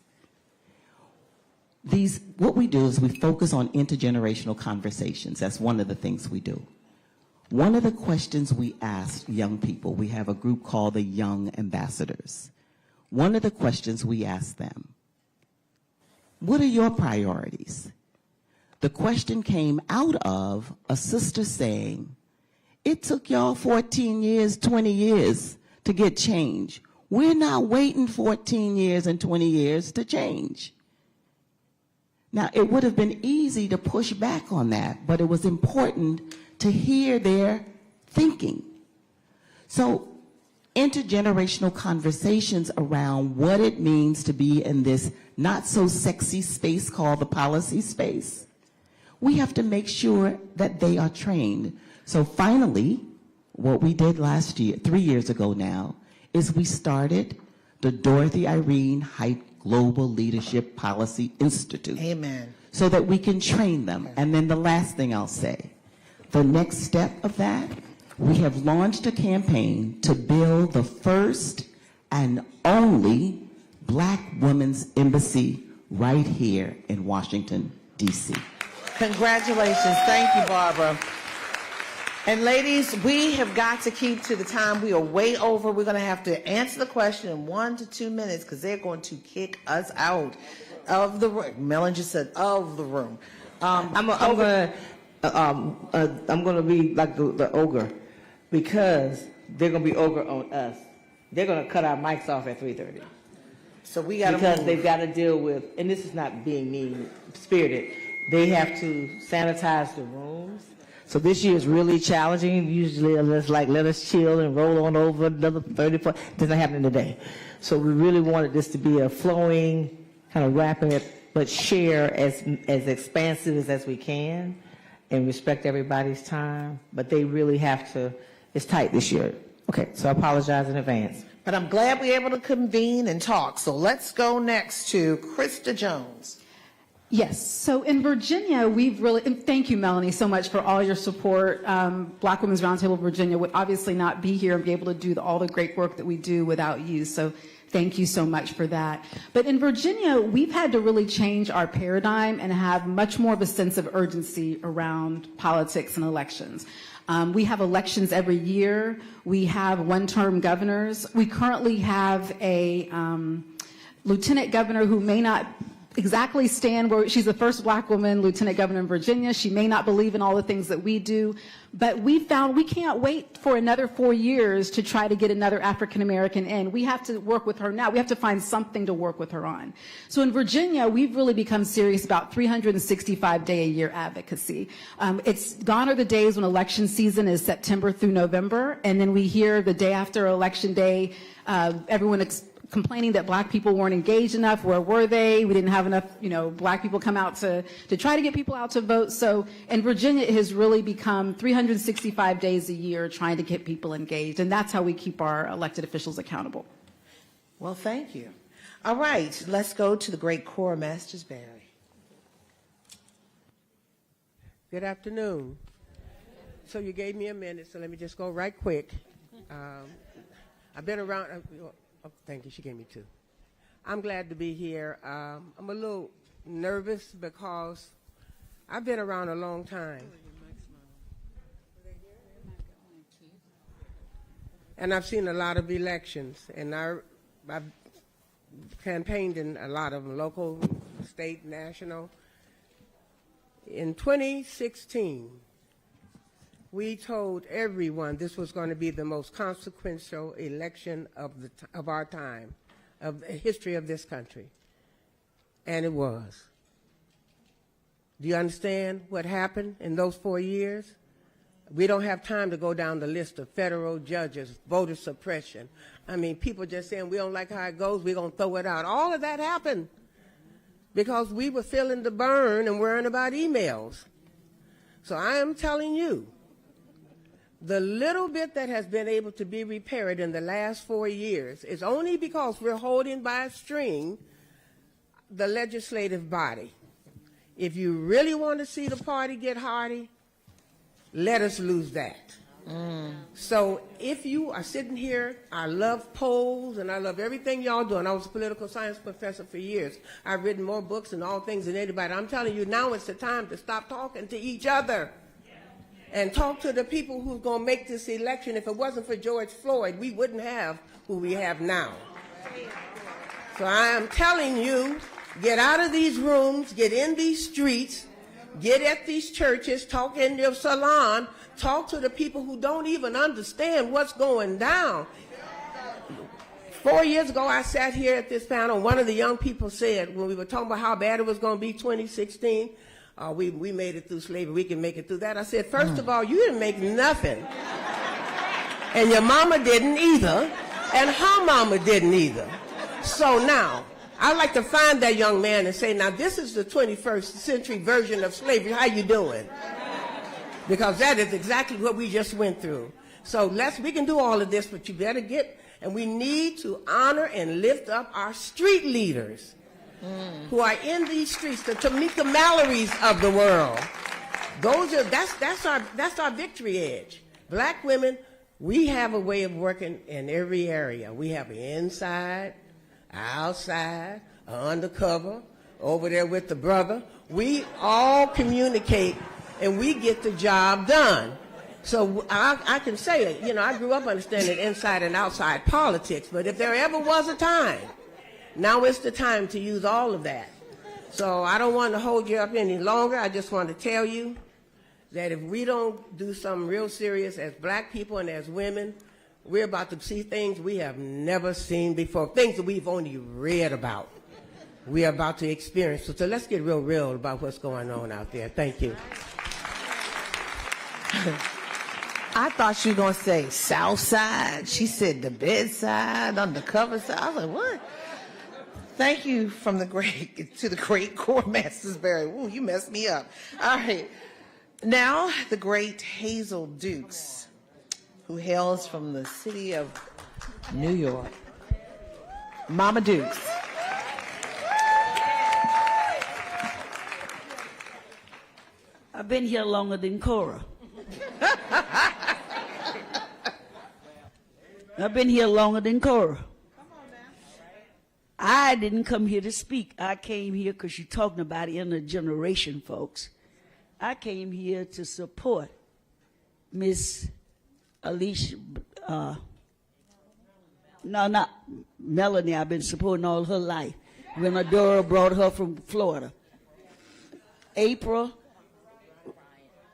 What we do is we focus on intergenerational conversations. That's one of the things we do. One of the questions we ask young people, we have a group called the Young Ambassadors. One of the questions we ask them, what are your priorities? The question came out of a sister saying, it took y'all 14 years, 20 years to get change. We're not waiting 14 years and 20 years to change. Now, it would have been easy to push back on that, but it was important to hear their thinking. So, intergenerational conversations around what it means to be in this not so sexy space called the policy space. We have to make sure that they are trained. So finally, what we did last year, 3 years ago now, is we started the Dorothy Irene Haidt Global Leadership Policy Institute. Amen. So that we can train them. And then the last thing I'll say, the next step of that, we have launched a campaign to build the first and only Black Women's Embassy right here in Washington, D.C. Congratulations. Thank you, Barbara. And ladies, we have got to keep to the time. We are way over. We're going to have to answer the question in 1 to 2 minutes because they're going to kick us out of the room. Melanie just said of the room. I'm going to be like the ogre because they're going to be ogre on us. They're going to cut our mics off at 3:30. So we got to because they've got to deal with, and this is not being mean-spirited, they have to sanitize the rooms. So this year is really challenging. Usually it's like, let us chill and roll on over another 34. That's not happening today. So we really wanted this to be a flowing, kind of rapid, but share as expansive as we can and respect everybody's time. But they really have to, it's tight this year. Okay, so I apologize in advance. But I'm glad we're able to convene and talk. So let's go next to Krista Jones. Yes. So in Virginia, we've really, and thank you, Melanie, so much for all your support. Black Women's Roundtable Virginia would obviously not be here and be able to do all the great work that we do without you. So thank you so much for that. But in Virginia, we've had to really change our paradigm and have much more of a sense of urgency around politics and elections. We have elections every year. We have one-term governors. We currently have a lieutenant governor who may not exactly stand where she's the first black woman lieutenant governor in Virginia. She may not believe in all the things that we do, but we found we can't wait for another 4 years to try to get another African American in. We have to work with her now. We have to find something to work with her on. So in Virginia, we've really become serious about 365-day-a-year advocacy. It's gone are the days when election season is September through November, and then we hear the day after election day, everyone complaining that black people weren't engaged enough. Where were they? We didn't have enough, black people come out to try to get people out to vote. So in Virginia, it has really become 365 days a year trying to get people engaged. And that's how we keep our elected officials accountable. Well, thank you. All right, let's go to the great Cora Masters-Berry. Good afternoon. So you gave me a minute, so let me just go right quick. I've been around. Oh, thank you. She gave me 2. I'm glad to be here. I'm a little nervous because I've been around a long time. And I've seen a lot of elections, and I've campaigned in a lot of them, local, state, national. In 2016, we told everyone this was going to be the most consequential election of our time, of the history of this country. And it was. Do you understand what happened in those 4 years? We don't have time to go down the list of federal judges, voter suppression. I mean, people just saying we don't like how it goes, we're going to throw it out. All of that happened because we were feeling the burn and worrying about emails. So I am telling you, the little bit that has been able to be repaired in the last 4 years is only because we're holding by a string the legislative body. If you really want to see the party get hearty, let us lose that. So if you are sitting here, I love polls and I love everything y'all do. And I was a political science professor for years. I've written more books and all things than anybody. I'm telling you, now it's the time to stop talking to each other and talk to the people who's going to make this election. If it wasn't for George Floyd, we wouldn't have who we have now. So I am telling you, get out of these rooms, get in these streets, get at these churches, talk in your salon, talk to the people who don't even understand what's going down. 4 years ago, I sat here at this panel. One of the young people said, when we were talking about how bad it was going to be 2016, we made it through slavery, we can make it through that. I said, first of all, you didn't make nothing. And your mama didn't either, and her mama didn't either. So now, I'd like to find that young man and say, now this is the 21st century version of slavery, how you doing? Because that is exactly what we just went through. So we can do all of this, but you better and we need to honor and lift up our street leaders who are in these streets, the Tamika Mallorys of the world. That's our victory edge. Black women, we have a way of working in every area. We have an inside, outside, undercover, over there with the brother. We all communicate and we get the job done. So I can say it, I grew up understanding inside and outside politics, but if there ever was a time, now is the time to use all of that. So I don't want to hold you up any longer. I just want to tell you that if we don't do something real serious as black people and as women, we're about to see things we have never seen before, things that we've only read about. We are about to experience. So let's get real about what's going on out there. Thank you. I thought she was going to say South Side. She said the bedside, undercover side. I was like, what? Thank you to the great Cora Masters-Berry. Ooh, you messed me up. All right. Now, the great Hazel Dukes, who hails from the city of New York. Mama Dukes. I've been here longer than Cora. I've been here longer than Cora. I didn't come here to speak. I came here because you're talking about intergeneration, folks. I came here to support Miss Alicia, no, not Melanie, I've been supporting all her life. When Adora brought her from Florida. April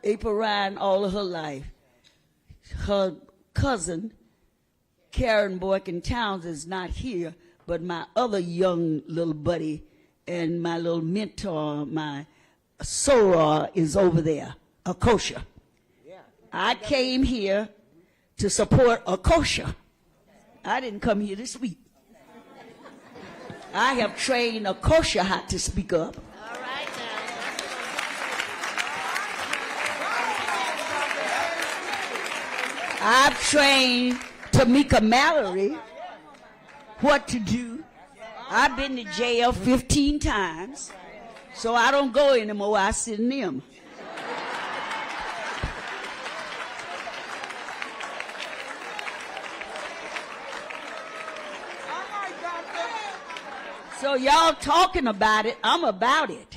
Ryan all of her life. Her cousin, Karen Boykin Towns, is not here, but my other young little buddy and my little mentor, my soror, is over there, Akosha. I came here to support Akosha. I didn't come here to speak. I have trained Akosha how to speak up. All right now. I've trained Tamika Mallory what to do. I've been to jail 15 times, so I don't go anymore. I sit in them. So y'all talking about it, I'm about it.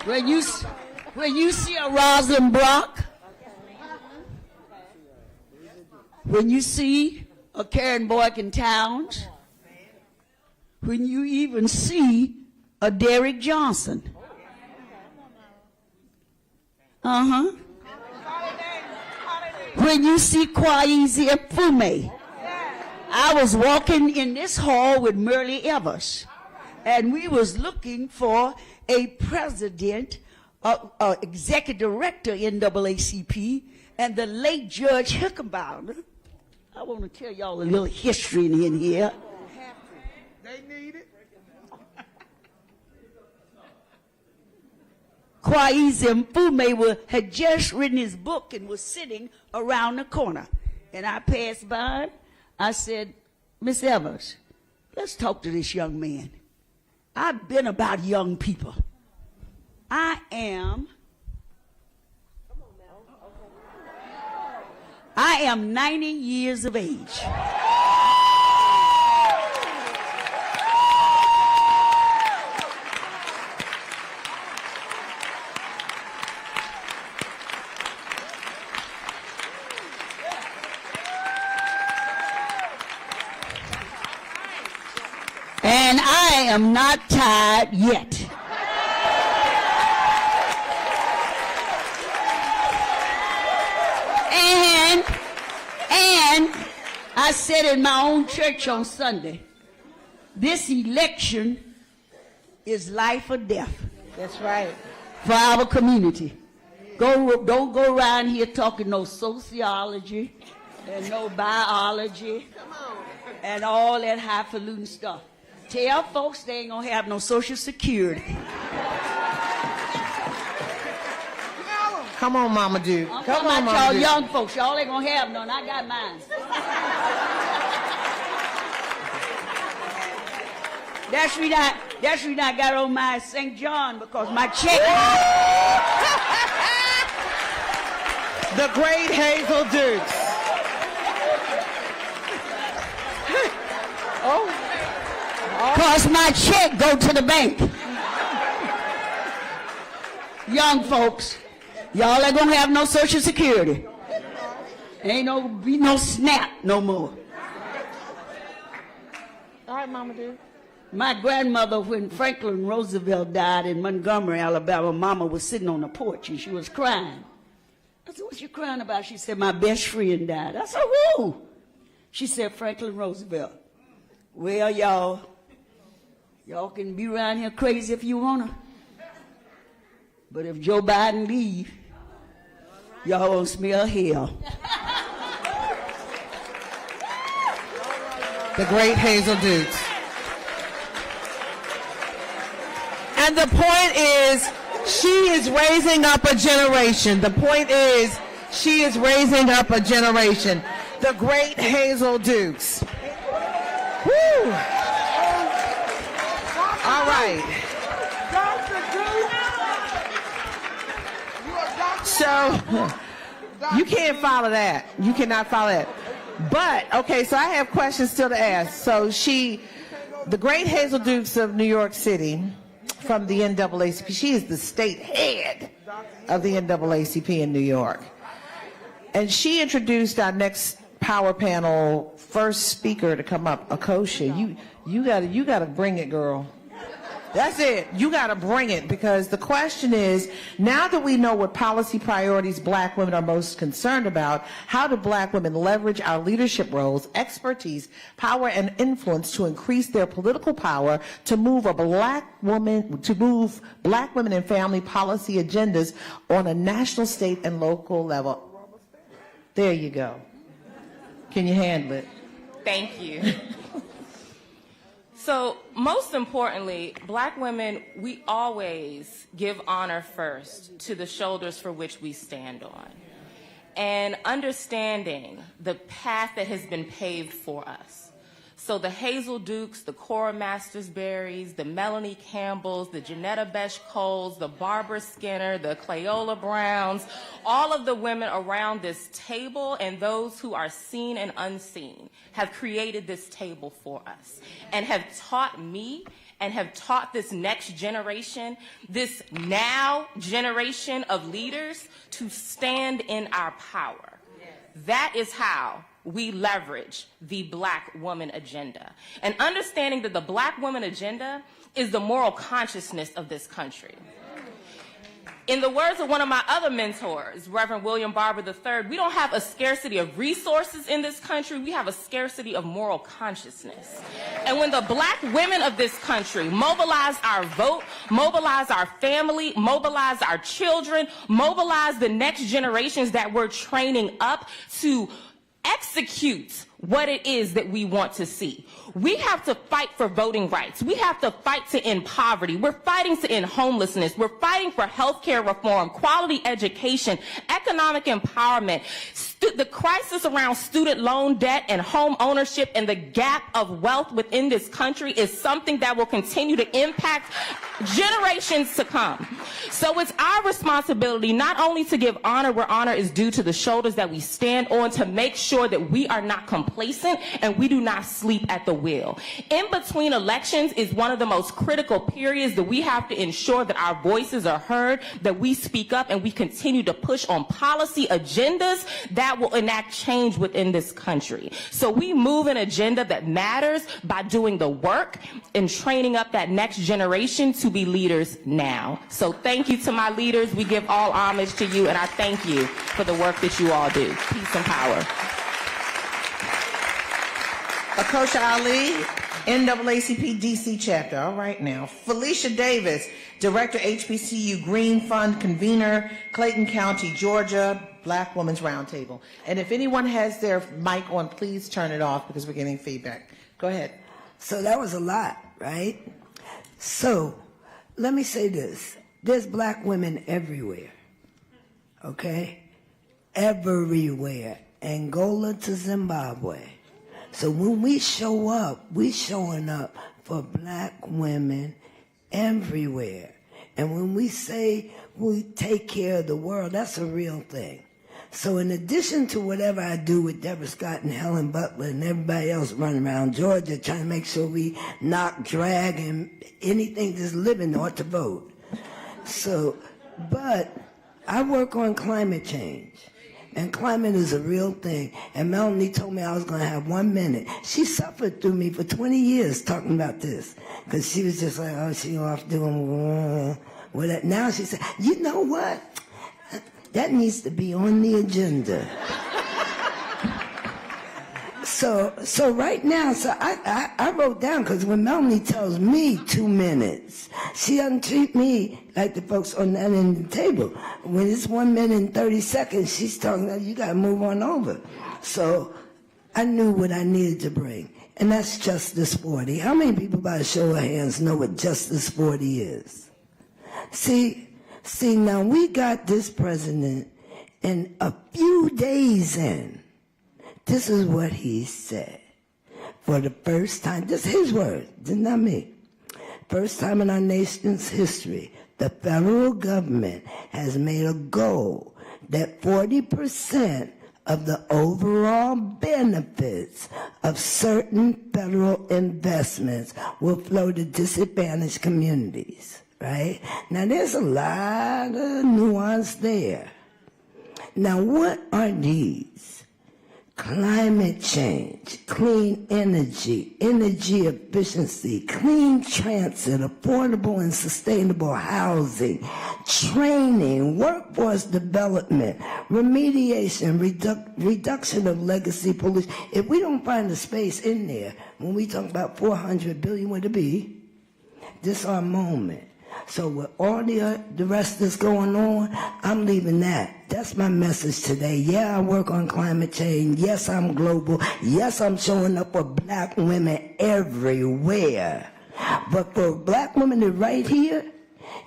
When you see a Rosalind Brock, when you see a Karen Boykin Towns, when you even see a Derrick Johnson, when you see Kwesi Mfume. I was walking in this hall with Merle Evers, and we was looking for a president, executive director in NCBCP, and the late Judge Hickenbauer. I want to tell y'all a little history in here. They need it. Kwesi Mfume had just written his book and was sitting around the corner. And I passed by him. I said, Miss Evers, let's talk to this young man. I've been about young people. I am 90 years of age. And I am not tired yet. And I said in my own church on Sunday, this election is life or death. That's right. For our community. Don't go around here talking no sociology and no biology and all that highfalutin stuff. Tell folks they ain't gonna have no Social Security. Come on, Mama Dude. I'm Come talking on, about Mama y'all Dude. young folks. Y'all ain't gonna have none. I got mine. That's the reason I got on my St. John, because my check. The great Hazel Dukes. Because my check go to the bank. Young folks, y'all ain't gonna have no Social Security. Ain't be no SNAP no more. All right, Mama Dude. My grandmother, when Franklin Roosevelt died in Montgomery, Alabama, Mama was sitting on the porch and she was crying. I said, what you crying about? She said, my best friend died. I said, who? She said, Franklin Roosevelt. Well, y'all can be around here crazy if you want to. But if Joe Biden leave, y'all won't smell hell. The great Hazel Dukes. And the point is, she is raising up a generation. The point is, she is raising up a generation. The great Hazel Dukes. Woo! All right. So, you can't follow that. You cannot follow that. But, okay, so I have questions still to ask. So she the great Hazel Dukes of New York City from the NAACP. She is the state head of the NAACP in New York. And she introduced our next power panel first speaker to come up, Akosha. You gotta bring it, girl. That's it. You got to bring it, because the question is, now that we know what policy priorities black women are most concerned about, how do black women leverage our leadership roles, expertise, power, and influence to increase their political power to move black women and family policy agendas on a national, state, and local level? There you go. Can you handle it? Thank you. So, most importantly, black women, we always give honor first to the shoulders for which we stand on. And understanding the path that has been paved for us. So the Hazel Dukes, the Cora Mastersberries, the Melanie Campbells, the Janetta Besh Coles, the Barbara Skinner, the Cleola Browns, all of the women around this table and those who are seen and unseen have created this table for us and have taught me and have taught this next generation, this now generation of leaders, to stand in our power. That is how we leverage the black woman agenda. And understanding that the black woman agenda is the moral consciousness of this country. In the words of one of my other mentors, Reverend William Barber III, we don't have a scarcity of resources in this country, we have a scarcity of moral consciousness. And when the black women of this country mobilize our vote, mobilize our family, mobilize our children, mobilize the next generations that we're training up to execute what it is that we want to see. We have to fight for voting rights. We have to fight to end poverty. We're fighting to end homelessness. We're fighting for healthcare reform, quality education, economic empowerment. The crisis around student loan debt and home ownership and the gap of wealth within this country is something that will continue to impact generations to come. So it's our responsibility not only to give honor where honor is due to the shoulders that we stand on, to make sure that we are not complacent and we do not sleep at the wheel. In between elections is one of the most critical periods that we have to ensure that our voices are heard, that we speak up, and we continue to push on policy agendas that will enact change within this country. So we move an agenda that matters by doing the work and training up that next generation to be leaders now. So thank you to my leaders. We give all homage to you, and I thank you for the work that you all do. Peace and power. Akosha Ali, NAACP DC chapter. All right now. Felicia Davis, Director, HBCU Green Fund Convener, Clayton County, Georgia, Black Women's Roundtable. And if anyone has their mic on, please turn it off because we're getting feedback. Go ahead. So that was a lot, right? So let me say this. There's black women everywhere, okay? Everywhere. Angola to Zimbabwe. So when we show up, we showing up for black women everywhere. And when we say we take care of the world, that's a real thing. So in addition to whatever I do with Deborah Scott and Helen Butler and everybody else running around Georgia trying to make sure we knock, drag, and anything that's living ought to vote. So, but I work on climate change. And climate is a real thing. And Melanie told me I was going to have 1 minute. She suffered through me for 20 years talking about this. Because she was just like, oh, she off doing with it. Now she said, you know what? That needs to be on the agenda. So right now, I wrote down, because when Melanie tells me 2 minutes, she doesn't treat me like the folks on that end of the table. When it's 1 minute and 30 seconds, she's talking about, you got to move on over. So I knew what I needed to bring, and that's Justice 40. How many people, by a show of hands, know what Justice 40 is? See, now we got this president, and a few days in, this is what he said. For the first time, this is his word, not me. First time in our nation's history, the federal government has made a goal that 40% of the overall benefits of certain federal investments will flow to disadvantaged communities, right? Now, there's a lot of nuance there. Now, what are these? Climate change, clean energy, energy efficiency, clean transit, affordable and sustainable housing, training, workforce development, remediation, reduction of legacy pollution. If we don't find a space in there, when we talk about $400 billion, what it be? This is our moment. So with all the rest that's going on, I'm leaving that. That's my message today. Yeah, I work on climate change. Yes, I'm global. Yes, I'm showing up for black women everywhere. But for black women that right here,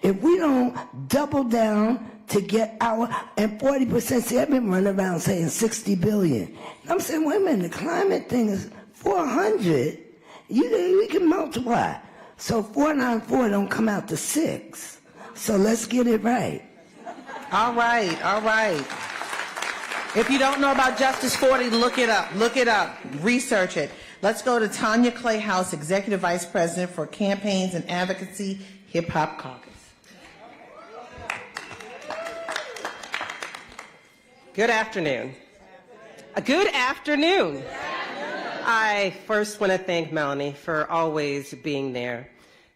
if we don't double down to get our, and 40%, see, I've been running around saying 60 billion. I'm saying, wait a minute, the climate thing is 400. We can multiply. So 494 don't come out to 6. So let's get it right. All right, all right. If you don't know about Justice 40, look it up, research it. Let's go to Tanya Clayhouse, Executive Vice President for Campaigns and Advocacy, Hip Hop Caucus. Good afternoon. Good afternoon. I first want to thank Melanie for always being there,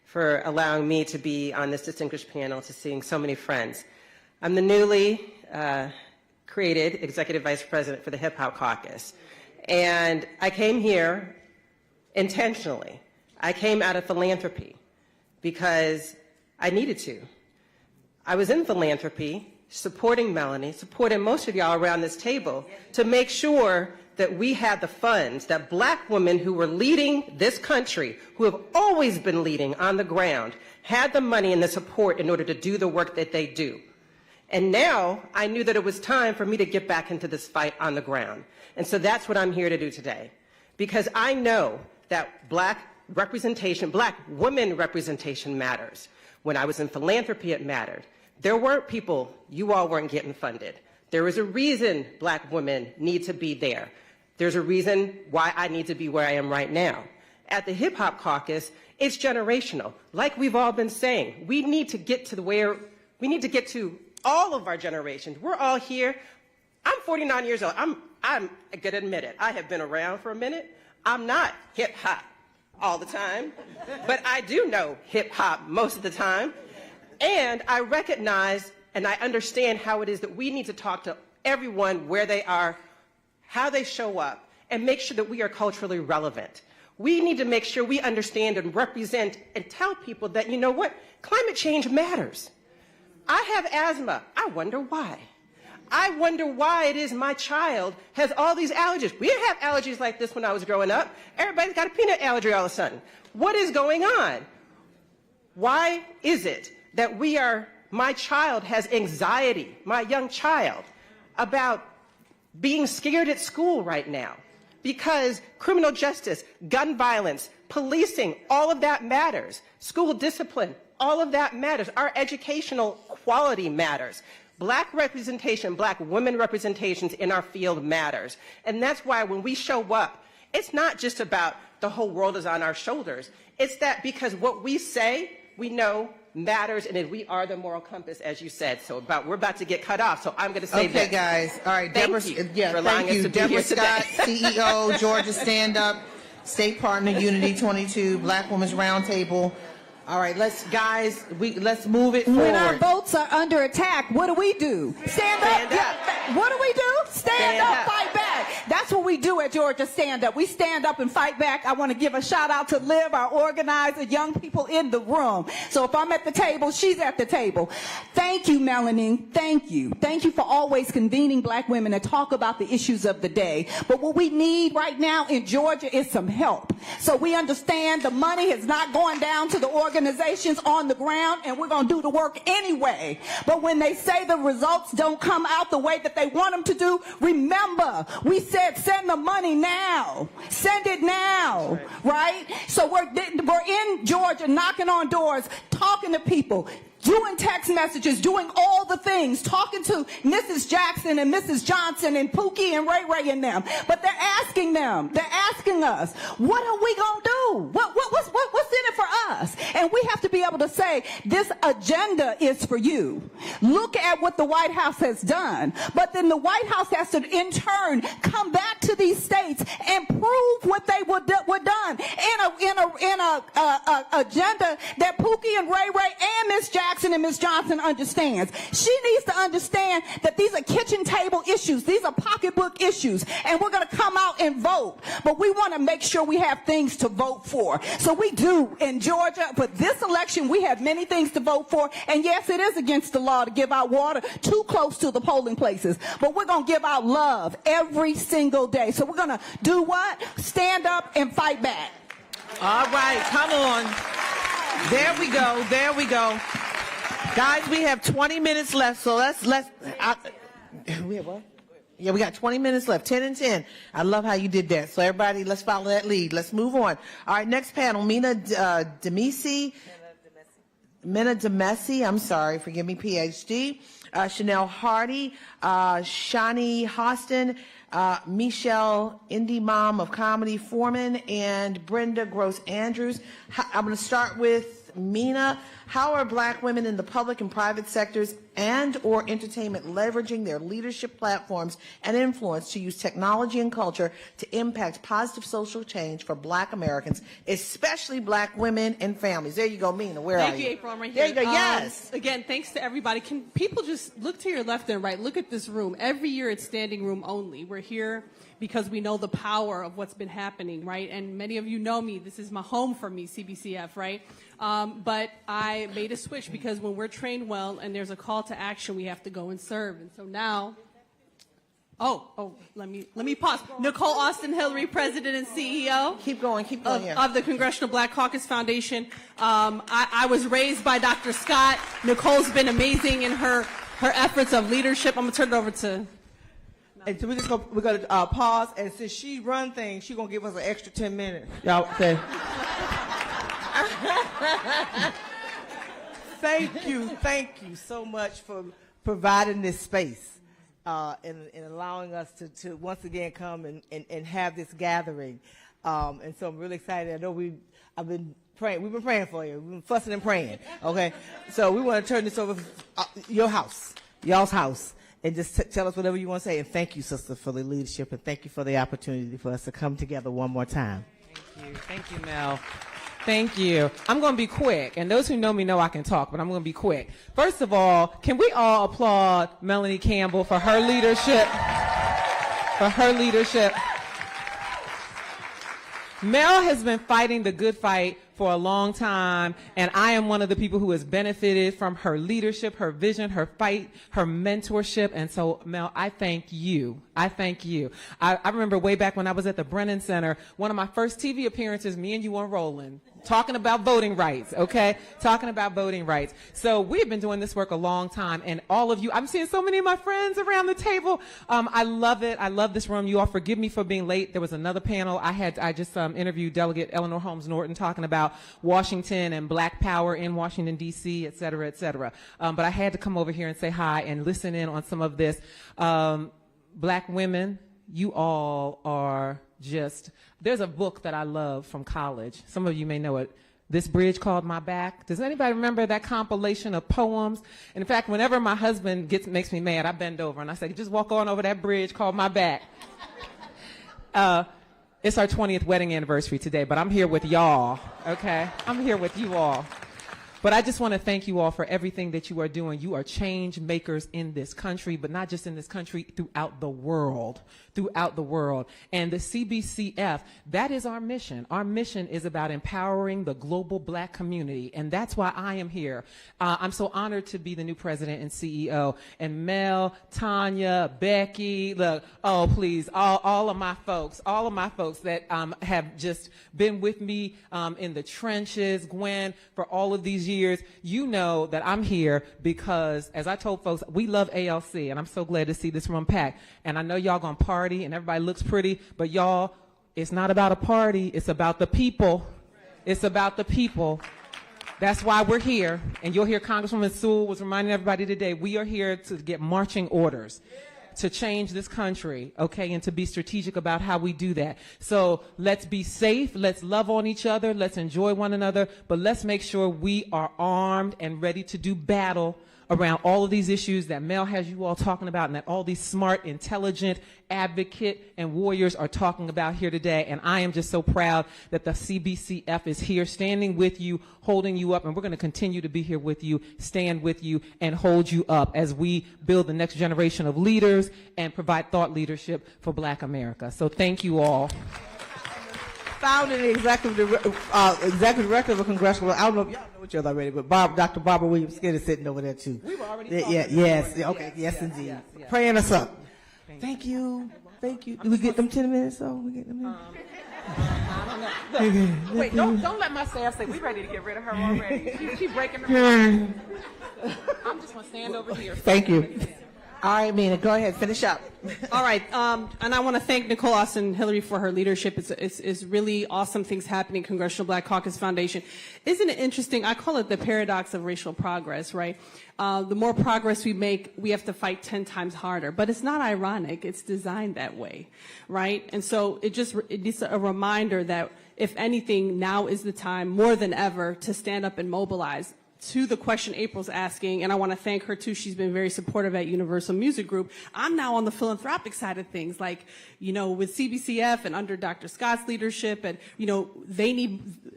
for allowing me to be on this distinguished panel, to seeing so many friends. I'm the newly created Executive Vice President for the Hip Hop Caucus, and I came here intentionally. I came out of philanthropy because I needed to. I was in philanthropy, supporting Melanie, supporting most of y'all around this table to make sure that we had the funds, that black women who were leading this country, who have always been leading on the ground, had the money and the support in order to do the work that they do. And now I knew that it was time for me to get back into this fight on the ground. And so that's what I'm here to do today. Because I know that black representation, black women representation matters. When I was in philanthropy, it mattered. There weren't people, you all weren't getting funded. There is a reason black women need to be there. There's a reason why I need to be where I am right now. At the Hip Hop Caucus, it's generational. Like we've all been saying, we need to get to all of our generations. We're all here. I'm 49 years old. I'm going to admit it. I have been around for a minute. I'm not hip hop all the time, but I do know hip hop most of the time. And I recognize and I understand how it is that we need to talk to everyone where they are, how they show up, and make sure that we are culturally relevant. We need to make sure we understand and represent and tell people that, you know what, climate change matters. I have asthma. I wonder why. I wonder why it is my child has all these allergies. We didn't have allergies like this when I was growing up. Everybody's got a peanut allergy all of a sudden. What is going on? Why is it that my child has anxiety, my young child, about being scared at school right now? Because criminal justice, gun violence, policing, all of that matters. School discipline, all of that matters. Our educational quality matters. Black representation, black women representations in our field matters. And that's why when we show up, it's not just about the whole world is on our shoulders. It's that because what we say, we know matters, and we are the moral compass, as you said. So we're about to get cut off, so I'm going to say okay, guys. All right, thank Deborah, you yeah, for allowing thank you. us to be Deborah here Scott, today. CEO, Georgia Stand Up, State Partner, Unity 22, Black Women's Roundtable. All right, let's move it forward. When our votes are under attack, what do? Stand up. Yeah. What do? Stand up, fight back. That's what we do at Georgia Stand Up. We stand up and fight back. I want to give a shout out to Liv, our organizer, young people in the room. So if I'm at the table, she's at the table. Thank you, Melanie. Thank you. Thank you for always convening black women to talk about the issues of the day. But what we need right now in Georgia is some help. So we understand the money is not going down to the organizations on the ground, and we're going to do the work anyway. But when they say the results don't come out the way that they want them to do, remember, we said send the money now. Send it now, right? So we're in Georgia knocking on doors, talking to people, doing text messages, doing all the things, talking to Mrs. Jackson and Mrs. Johnson and Pookie and Ray Ray and them. But they're asking us, what are we going to do? What's in it for us? And we have to be able to say, this agenda is for you. Look at what the White House has done. But then the White House has to, in turn, come back to these states and prove what they were done in a agenda that Pookie and Ray Ray and Miss Jackson and Miss Johnson understands. She needs to understand that these are kitchen table issues. These are pocketbook issues. And we're going to come out and vote. But we want to make sure we have things to vote for. So we do in Georgia. But this election, we have many things to vote for. And yes, it is against the law to give out water too close to the polling places. But we're going to give out love every single day. So we're going to do what? Stand up and fight back. All right, come on. There we go. There we go. Guys, we have 20 minutes left, so we have what? Yeah, we got 20 minutes left, 10 and 10. I love how you did that. So everybody, let's follow that lead. Let's move on. All right, next panel, Mena Demesi, I'm sorry, forgive me, PhD. Chanel Hardy, Shani Hostin, Michelle Indy Mom of Comedy Foreman, and Brenda Gross Andrews. I'm going to start with Mena. How are Black women in the public and private sectors and or entertainment leveraging their leadership platforms and influence to use technology and culture to impact positive social change for Black Americans, especially Black women and families? There you go, Mena. Where are you? Thank you, April. I'm right there here. You go. Yes. Again, thanks to everybody. Can people just look to your left and right? Look at this room. Every year it's standing room only. We're here because we know the power of what's been happening, right? And many of you know me. This is my home for me, CBCF, right? But I made a switch because when we're trained well and there's a call to action, we have to go and serve. And so now, let me pause. Nicole Austin Hillary, President and CEO. Keep going, of the Congressional Black Caucus Foundation. I was raised by Dr. Scott. Nicole's been amazing in her efforts of leadership. I'm gonna turn it over to. And so we're gonna pause, and since she run things, she's gonna give us an extra 10 minutes. Y'all say. Thank you so much for providing this space and allowing us to once again come and have this gathering. And so I'm really excited. I know we've been praying for you. We've been fussing and praying. Okay, so we want to turn this over y'all's house, and just tell us whatever you want to say. And thank you, sister, for the leadership, and thank you for the opportunity for us to come together one more time. Thank you, Mel. Thank you. I'm going to be quick, and those who know me know I can talk, but I'm going to be quick. First of all, can we all applaud Melanie Campbell for her leadership? Mel has been fighting the good fight for a long time, and I am one of the people who has benefited from her leadership, her vision, her fight, her mentorship. And so, Mel, I thank you. I remember way back when I was at the Brennan Center, one of my first TV appearances, me and you were rolling, talking about voting rights, okay? Talking about voting rights. So we've been doing this work a long time, and all of you, I'm seeing so many of my friends around the table. I love it. I love this room. You all forgive me for being late. There was another panel. I just interviewed Delegate Eleanor Holmes Norton talking about Washington and Black Power in Washington, D.C., et cetera, et cetera. But I had to come over here and say hi and listen in on some of this. Black women, you all are just, there's a book that I love from college. Some of you may know it. This Bridge Called My Back. Does anybody remember that compilation of poems? And in fact, whenever my husband makes me mad, I bend over and I say, just walk on over that bridge called my back. It's our 20th wedding anniversary today, but I'm here with y'all, okay? I'm here with you all. But I just want to thank you all for everything that you are doing. You are change makers in this country, but not just in this country, throughout the world. And the CBCF, that is our mission. Our mission is about empowering the global Black community, and that's why I am here. I'm so honored to be the new president and CEO. And Mel, Tanya, Becky, look, oh, please, all of my folks that have just been with me in the trenches, Gwen, for all of these years. You know that I'm here because, as I told folks, we love ALC, and I'm so glad to see this room packed. And I know y'all gonna party, and everybody looks pretty, but y'all, it's not about a party, it's about the people. It's about the people. That's why we're here, and you'll hear Congresswoman Sewell was reminding everybody today, we are here to get marching orders to change this country, okay, and to be strategic about how we do that. So let's be safe, let's love on each other, let's enjoy one another, but let's make sure we are armed and ready to do battle around all of these issues that Mel has you all talking about and that all these smart, intelligent advocate and warriors are talking about here today. And I am just so proud that the CBCF is here standing with you, holding you up, and we're going to continue to be here with you, stand with you, and hold you up as we build the next generation of leaders and provide thought leadership for Black America. So thank you all. Founding executive director of a congressional, I don't know if y'all know what you're already, but Dr. Barbara Williams Skinner is sitting over there too. We've already yes, okay, yes, indeed. Yes. Praying us up. Thank you. Do we get them 10 minutes? So we get them in? I don't know. Wait, don't let my staff say we ready to get rid of her already. She's breaking the rules. I'm just going to stand over here. Thank you. All right, Mina, go ahead, finish up. All right, and I want to thank Nicole Austin Hillary for her leadership. It's really awesome things happening. Congressional Black Caucus Foundation. Isn't it interesting? I call it the paradox of racial progress, right? The more progress we make, we have to fight 10 times harder. But it's not ironic. It's designed that way, right? And so it needs a reminder that, if anything, now is the time more than ever to stand up and mobilize. To the question April's asking, and I want to thank her too, she's been very supportive at Universal Music Group. I'm now on the philanthropic side of things, like, with CBCF and under Dr. Scott's leadership, and,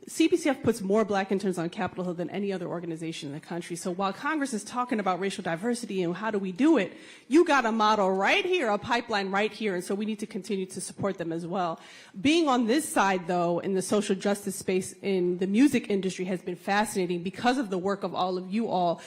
CBCF puts more Black interns on Capitol Hill than any other organization in the country. So while Congress is talking about racial diversity and how do we do it, you got a model right here, a pipeline right here, and so we need to continue to support them as well. Being on this side, though, in the social justice space in the music industry has been fascinating because of the work of all of you all.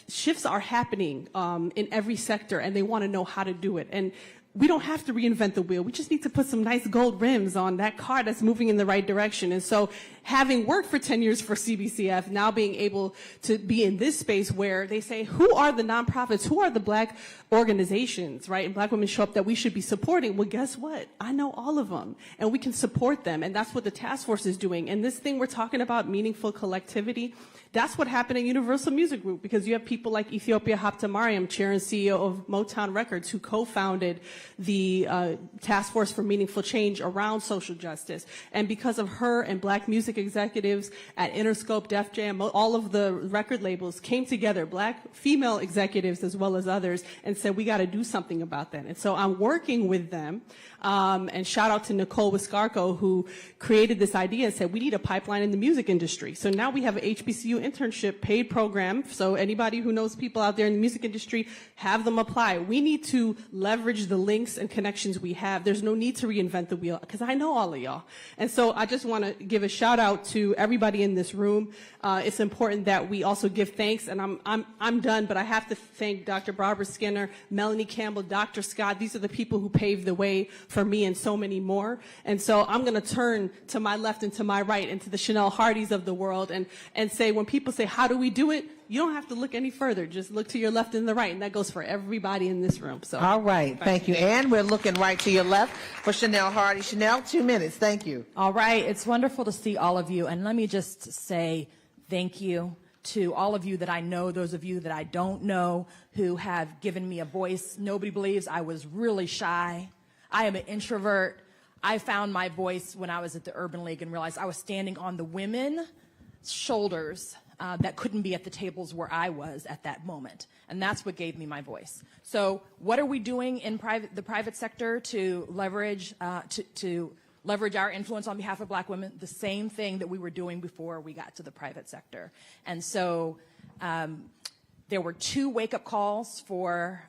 Shifts are happening in every sector, and they want to know how to do it. And we don't have to reinvent the wheel. We just need to put some nice gold rims on that car that's moving in the right direction. And so, having worked for 10 years for CBCF, now being able to be in this space where they say, who are the nonprofits, who are the Black organizations, right? And Black women show up that we should be supporting. Well, guess what? I know all of them, and we can support them. And that's what the task force is doing. And this thing we're talking about, meaningful collectivity, that's what happened at Universal Music Group, because you have people like Ethiopia Haptamariam, chair and CEO of Motown Records, who co-founded the Task Force for Meaningful Change around social justice. And because of her and Black music executives at Interscope, Def Jam, all of the record labels came together, Black female executives as well as others, and said, we got to do something about that. And so I'm working with them. And shout out to Nicole Wiscarco, who created this idea and said, we need a pipeline in the music industry. So now we have an HBCU internship paid program. So anybody who knows people out there in the music industry, have them apply. We need to leverage the links and connections we have. There's no need to reinvent the wheel, because I know all of y'all. And so I just want to give a shout out to everybody in this room. It's important that we also give thanks, and I'm done, but I have to thank Dr. Barbara Skinner, Melanie Campbell, Dr. Scott. These are the people who paved the way for me and so many more. And so I'm going to turn to my left and to my right and to the Chanel Hardys of the world and say, when people say, how do we do it? You don't have to look any further. Just look to your left and the right, and that goes for everybody in this room. So, all right, thank you. And we're looking right to your left for Chanel Hardy. Chanel, 2 minutes. Thank you. All right, it's wonderful to see all of you. And let me just say thank you to all of you that I know, those of you that I don't know, who have given me a voice. Nobody believes I was really shy. I am an introvert. I found my voice when I was at the Urban League and realized I was standing on the women's shoulders that couldn't be at the tables where I was at that moment. And that's what gave me my voice. So what are we doing in the private sector to leverage leverage our influence on behalf of Black women? The same thing that we were doing before we got to the private sector. And so there were 2 wake-up calls for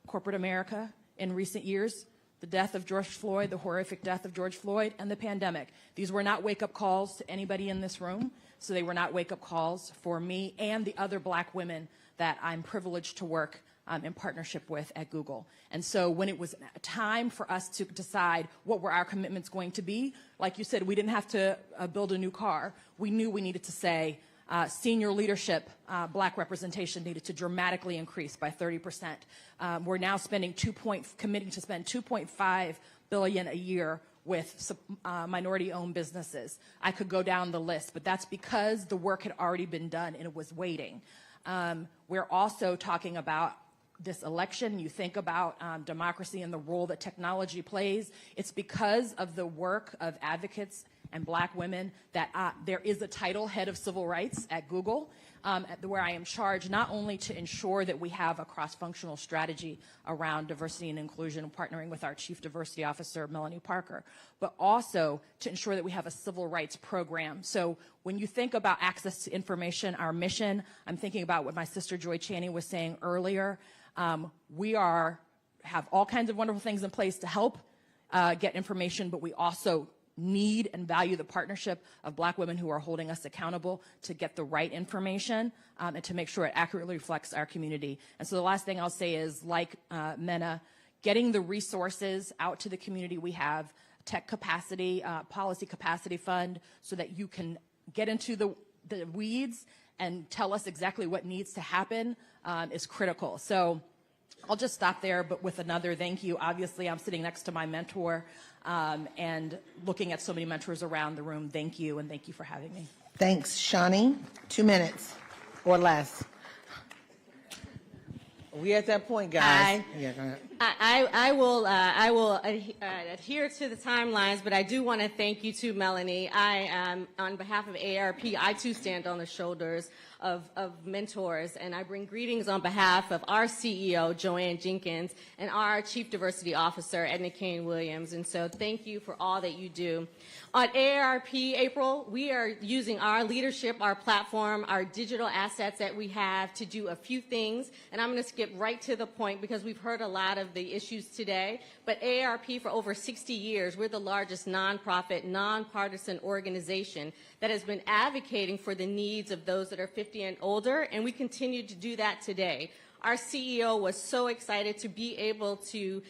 corporate America in recent years: the death of George Floyd, the horrific death of George Floyd, and the pandemic. These were not wake-up calls to anybody in this room, so they were not wake-up calls for me and the other Black women that I'm privileged to work in partnership with at Google. And so when it was time for us to decide what were our commitments going to be, like you said, we didn't have to build a new car. We knew we needed to say, Senior leadership, black representation needed to dramatically increase by 30%. We're now committing to spend $2.5 billion a year with minority-owned businesses. I could go down the list, but that's because the work had already been done and it was waiting. We're also talking about this election. You think about democracy and the role that technology plays. It's because of the work of advocates and black women that there is a title, Head of Civil Rights at Google, where I am charged not only to ensure that we have a cross-functional strategy around diversity and inclusion, partnering with our Chief Diversity Officer, Melanie Parker, but also to ensure that we have a civil rights program. So when you think about access to information, our mission, I'm thinking about what my sister Joy Chaney was saying earlier. We have all kinds of wonderful things in place to help get information, but we also need and value the partnership of black women who are holding us accountable to get the right information and to make sure it accurately reflects our community. And so the last thing I'll say is, like Mena, getting the resources out to the community. We have tech capacity, policy capacity fund, so that you can get into the weeds and tell us exactly what needs to happen is critical. So I'll just stop there, but with another thank you. Obviously, I'm sitting next to my mentor and looking at so many mentors around the room. Thank you, and thank you for having me. Thanks, Shawnee. 2 minutes or less. We at that point, guys. Yeah, go ahead. I will adhere to the timelines, but I do want to thank you too, Melanie. On behalf of AARP, I too stand on the shoulders of mentors, and I bring greetings on behalf of our CEO, Joanne Jenkins, and our Chief Diversity Officer, Edna Kane Williams. And so thank you for all that you do. On AARP, April, we are using our leadership, our platform, our digital assets that we have to do a few things, and I'm going to skip right to the point because we've heard a lot of the issues today. But AARP, for over 60 years, we're the largest nonprofit, nonpartisan organization that has been advocating for the needs of those that are 50 and older, and we continue to do that today. Our CEO was so excited to be able to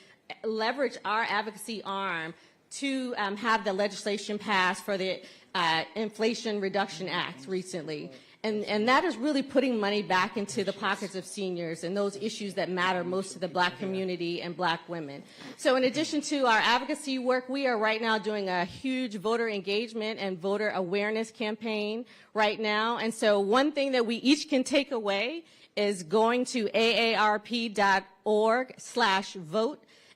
leverage our advocacy arm to have the legislation passed for the Inflation Reduction Act recently. And that is really putting money back into the pockets of seniors and those issues that matter most to the black community and black women. So in addition to our advocacy work, we are right now doing a huge voter engagement and voter awareness campaign right now. And so one thing that we each can take away is going to aarp.org/vote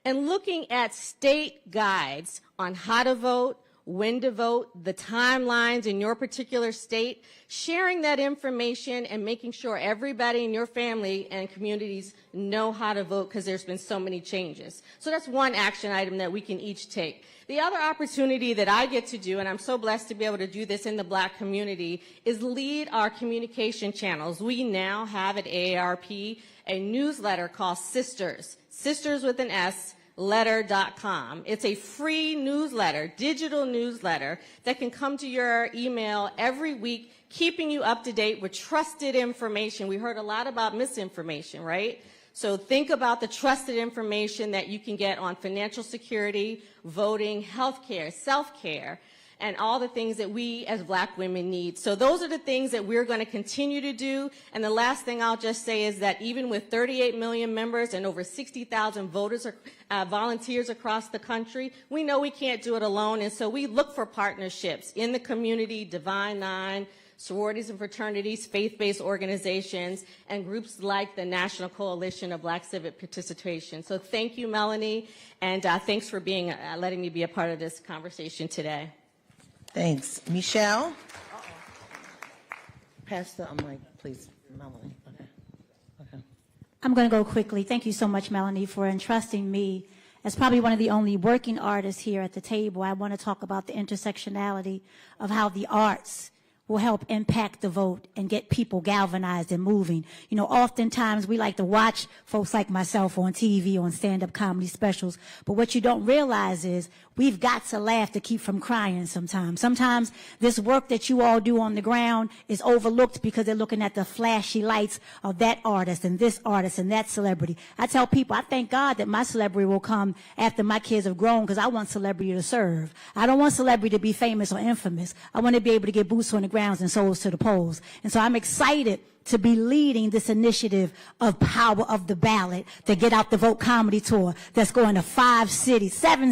and looking at state guides on how to vote, when to vote, the timelines in your particular state, sharing that information and making sure everybody in your family and communities know how to vote because there's been so many changes. So that's one action item that we can each take. The other opportunity that I get to do, and I'm so blessed to be able to do this in the black community, is lead our communication channels. We now have at AARP a newsletter called Sisters with an S, letter.com. It's a free newsletter, digital newsletter that can come to your email every week, keeping you up to date with trusted information. We heard a lot about misinformation, right? So think about the trusted information that you can get on financial security, voting, healthcare, self-care, and all the things that we as black women need. So those are the things that we're going to continue to do. And the last thing I'll just say is that even with 38 million members and over 60,000 voters or volunteers across the country, we know we can't do it alone. And so we look for partnerships in the community, Divine Nine, sororities and fraternities, faith-based organizations, and groups like the National Coalition of Black Civic Participation. So thank you, Melanie, and thanks for letting me be a part of this conversation today. Thanks. Michelle? Pass the mic, please, Melanie. Okay. I'm going to go quickly. Thank you so much, Melanie, for entrusting me as probably one of the only working artists here at the table. I want to talk about the intersectionality of how the arts will help impact the vote and get people galvanized and moving. You know, oftentimes we like to watch folks like myself on TV, on stand-up comedy specials, but what you don't realize is we've got to laugh to keep from crying sometimes. Sometimes this work that you all do on the ground is overlooked because they're looking at the flashy lights of that artist and this artist and that celebrity. I tell people, I thank God that my celebrity will come after my kids have grown because I want celebrity to serve. I don't want celebrity to be famous or infamous. I want to be able to get boots on the ground grounds and souls to the polls. And so I'm excited to be leading this initiative of Power of the Ballot, the Get Out the Vote comedy tour that's going to 7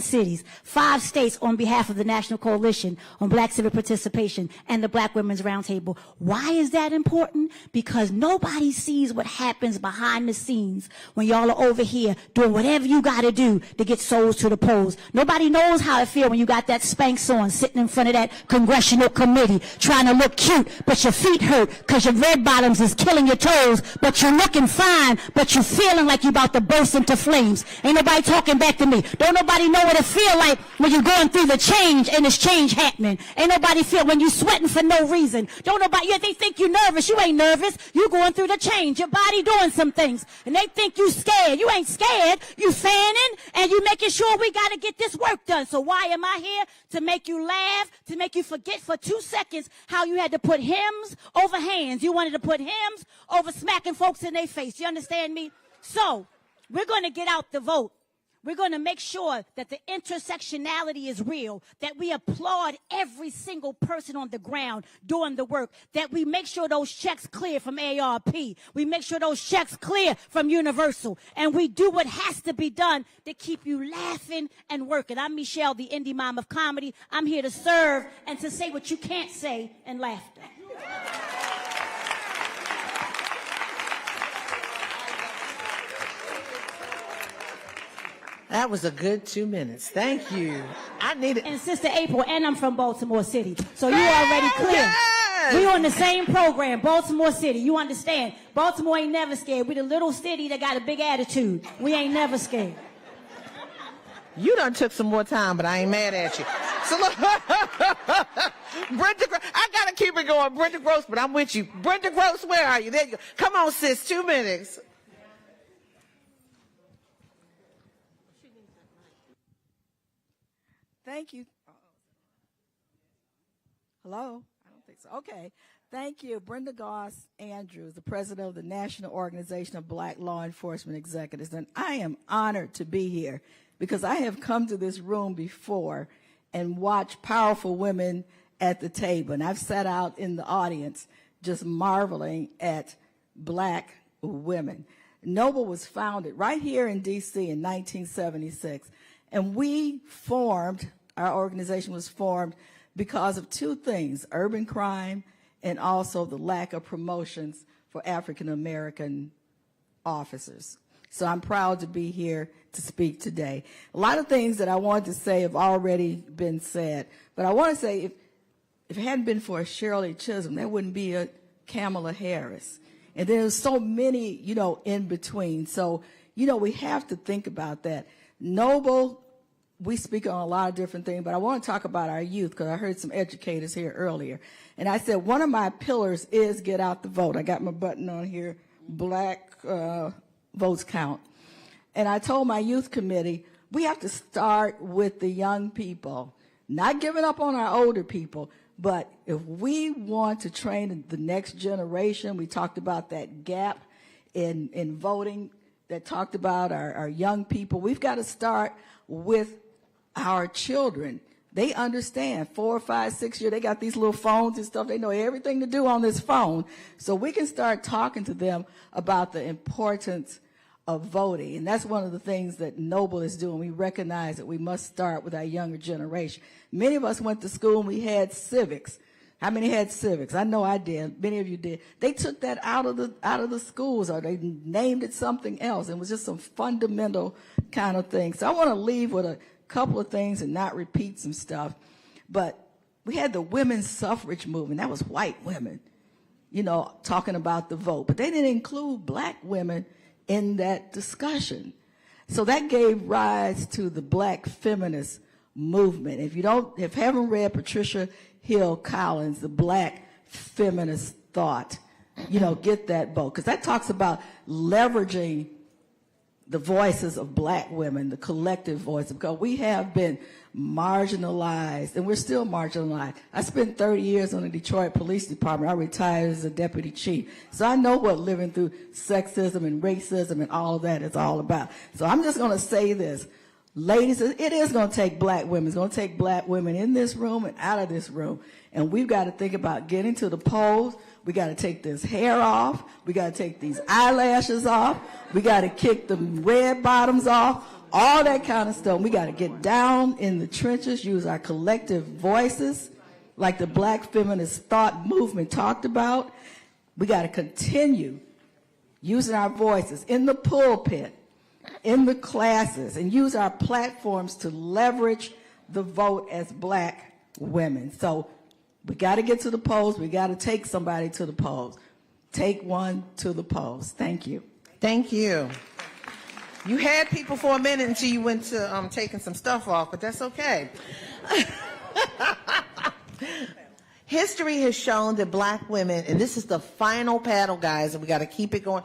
cities, 5 states on behalf of the National Coalition on Black Civic Participation and the Black Women's Roundtable. Why is that important? Because nobody sees what happens behind the scenes when y'all are over here doing whatever you got to do to get souls to the polls. Nobody knows how it feels when you got that Spanx on sitting in front of that congressional committee trying to look cute, but your feet hurt because your red bottoms is killing your toes, but you're looking fine, but you're feeling like you're about to burst into flames. Ain't nobody talking back to me. Don't nobody know what it feel like when you're going through the change and it's change happening. Ain't nobody feel when you're sweating for no reason. Don't nobody, they think you're nervous. You ain't nervous. You going through the change. Your body doing some things. And they think you scared. You ain't scared. You fanning and you making sure we got to get this work done. So why am I here? To make you laugh, to make you forget for 2 seconds how you had to put hymns over hands. You wanted to put hymns over smacking folks in their face. You understand me? So we're going to get out the vote. We're going to make sure that the intersectionality is real, that we applaud every single person on the ground doing the work, that we make sure those checks clear from ARP. We make sure those checks clear from Universal. And we do what has to be done to keep you laughing and working. I'm Michelle, the indie mom of comedy. I'm here to serve and to say what you can't say in laughter. That was a good 2 minutes. Thank you. I need it. And Sister April, and I'm from Baltimore City. So you already clear. Yes. We on the same program, Baltimore City. You understand? Baltimore ain't never scared. We the little city that got a big attitude. We ain't never scared. You done took some more time, but I ain't mad at you. So look, Brenda, I gotta keep it going. Brenda Gross, but I'm with you. Brenda Gross, where are you? There you go. Come on, sis, 2 minutes. Thank you. Hello? I don't think so. Okay. Thank you. Brenda Goss Andrews, the president of the National Organization of Black Law Enforcement Executives. And I am honored to be here because I have come to this room before and watched powerful women at the table. And I've sat out in the audience just marveling at black women. Noble was founded right here in D.C. in 1976. And our organization was formed because of 2 things, urban crime and also the lack of promotions for African American officers. So I'm proud to be here to speak today. A lot of things that I wanted to say have already been said, but I want to say if it hadn't been for Shirley Chisholm, there wouldn't be a Kamala Harris. And there's so many, in between. So, we have to think about that. Noble, we speak on a lot of different things, but I want to talk about our youth because I heard some educators here earlier. And I said one of my pillars is get out the vote. I got my button on here, black votes count. And I told my youth committee, we have to start with the young people, not giving up on our older people, but if we want to train the next generation, we talked about that gap in voting that talked about our young people. We've got to start with our children. They understand 4, 5, 6 years. They got these little phones and stuff. They know everything to do on this phone. So we can start talking to them about the importance of voting. And that's one of the things that Noble is doing. We recognize that we must start with our younger generation. Many of us went to school and we had civics. How many had civics? I know I did. Many of you did. They took that out of the schools, or they named it something else. It was just some fundamental kind of thing. So I want to leave with a couple of things and not repeat some stuff. But we had the women's suffrage movement. That was white women, talking about the vote. But they didn't include black women in that discussion. So that gave rise to the black feminist movement. If you haven't read Patricia Hill Collins, The Black Feminist Thought, get that book, because that talks about leveraging the voices of black women, the collective voice, because we have been marginalized, and we're still marginalized. I spent 30 years on the Detroit Police Department. I retired as a deputy chief. So I know what living through sexism and racism and all of that is all about. So I'm just going to say this. Ladies, it is going to take black women. It's going to take black women in this room and out of this room. And we've got to think about getting to the polls. We got to take this hair off. We got to take these eyelashes off. We got to kick the red bottoms off. All that kind of stuff. We got to get down in the trenches, use our collective voices, like the Black Feminist Thought Movement talked about. We got to continue using our voices in the pulpit, in the classes, and use our platforms to leverage the vote as black women. So we got to get to the polls. We got to take somebody to the polls. Take one to the polls. Thank you. Thank you. You had people for a minute until you went to taking some stuff off, but that's okay. History has shown that black women, and this is the final panel, guys, and we got to keep it going.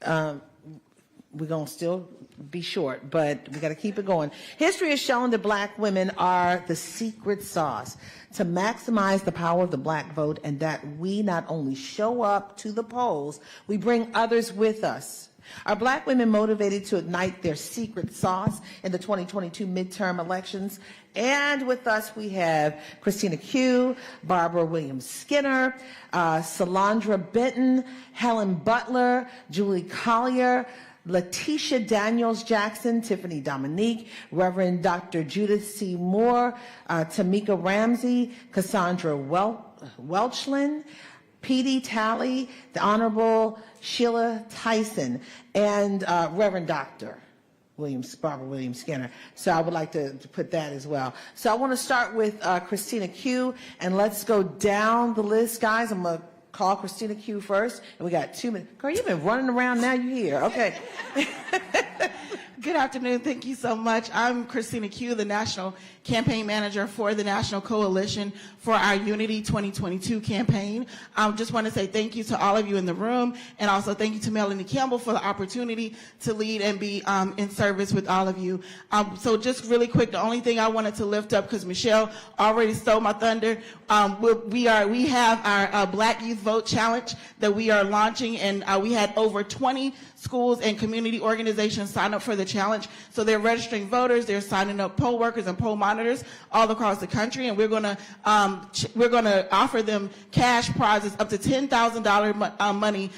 We're going to still be short, but we got to keep it going. History has shown that black women are the secret sauce to maximize the power of the black vote, and that we not only show up to the polls, we bring others with us. Are black women motivated to ignite their secret sauce in the 2022 midterm elections? And with us we have Christina Q, Barbara Williams-Skinner, Salandra Benton, Helen Butler, Julie Collier, Letitia Daniels-Jackson, Tiffany Dominique, Reverend Dr. Judith C. Moore, Tamika Ramsey, Cassandra Welchlin, P.D. Talley, the Honorable Sheila Tyson, and Reverend Dr. Barbara Williams-Skinner. So I would like to put that as well. So I want to start with Christina Q, and let's go down the list, guys. I'm going to call Christina Q first, and we got 2 minutes. Girl, you've been running around, now you're here. Okay. Good afternoon. Thank you so much. I'm Christina Q, the National Campaign Manager for the National Coalition for our Unity 2022 campaign. I just want to say thank you to all of you in the room, and also thank you to Melanie Campbell for the opportunity to lead and be in service with all of you. So just really quick, the only thing I wanted to lift up, because Michelle already stole my thunder, we have our Black Youth Vote Challenge that we are launching, and we had over 20 schools and community organizations sign up for the challenge. So they're registering voters, they're signing up poll workers and poll monitors all across the country, and we're going to offer them cash prizes up to $10,000 money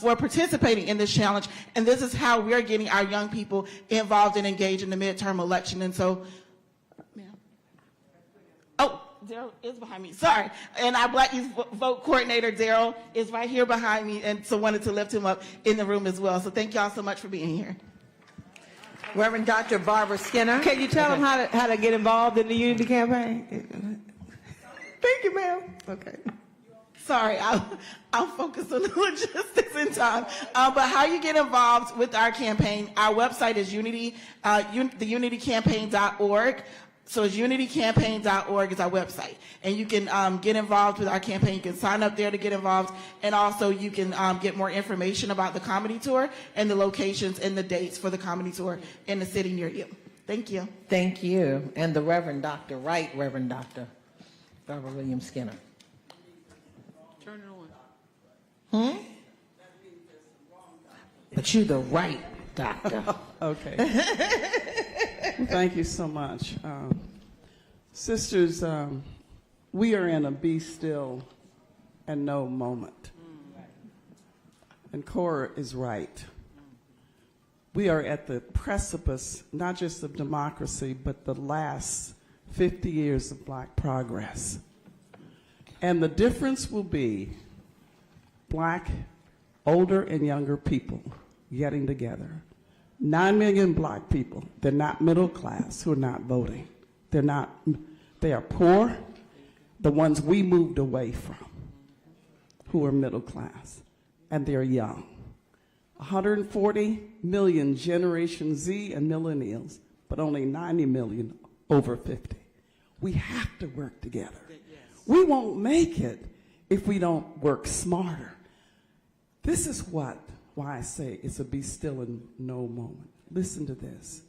for participating in this challenge. And this is how we're getting our young people involved and engaged in the midterm election. And so, Daryl is behind me, sorry. And our Black Youth Vote Coordinator, Daryl, is right here behind me, and so wanted to lift him up in the room as well. So thank y'all so much for being here. Reverend Dr. Barbara Skinner. Can you tell them how to get involved in the Unity campaign? Thank you, ma'am. Okay. Sorry, I'll focus on the logistics in time. But how you get involved with our campaign, our website is unitycampaign.org. So it's unitycampaign.org is our website. And you can get involved with our campaign. You can sign up there to get involved. And also you can get more information about the comedy tour and the locations and the dates for the comedy tour in the city near you. Thank you. Thank you. And the Reverend Dr. Reverend Dr. Barbara Williams-Skinner. Turn it on. But you're the right doctor. Okay. Thank you so much. Sisters, we are in a be still and know moment. And Cora is right. We are at the precipice, not just of democracy, but the last 50 years of black progress. And the difference will be black, older and younger people getting together. 9 million black people, they're not middle class, who are not voting. They are poor, the ones we moved away from, who are middle class, and they're young. 140 million Generation Z and millennials, but only 90 million over 50. We have to work together. We won't make it if we don't work smarter. This is why I say it's a be still and know moment. Listen to this.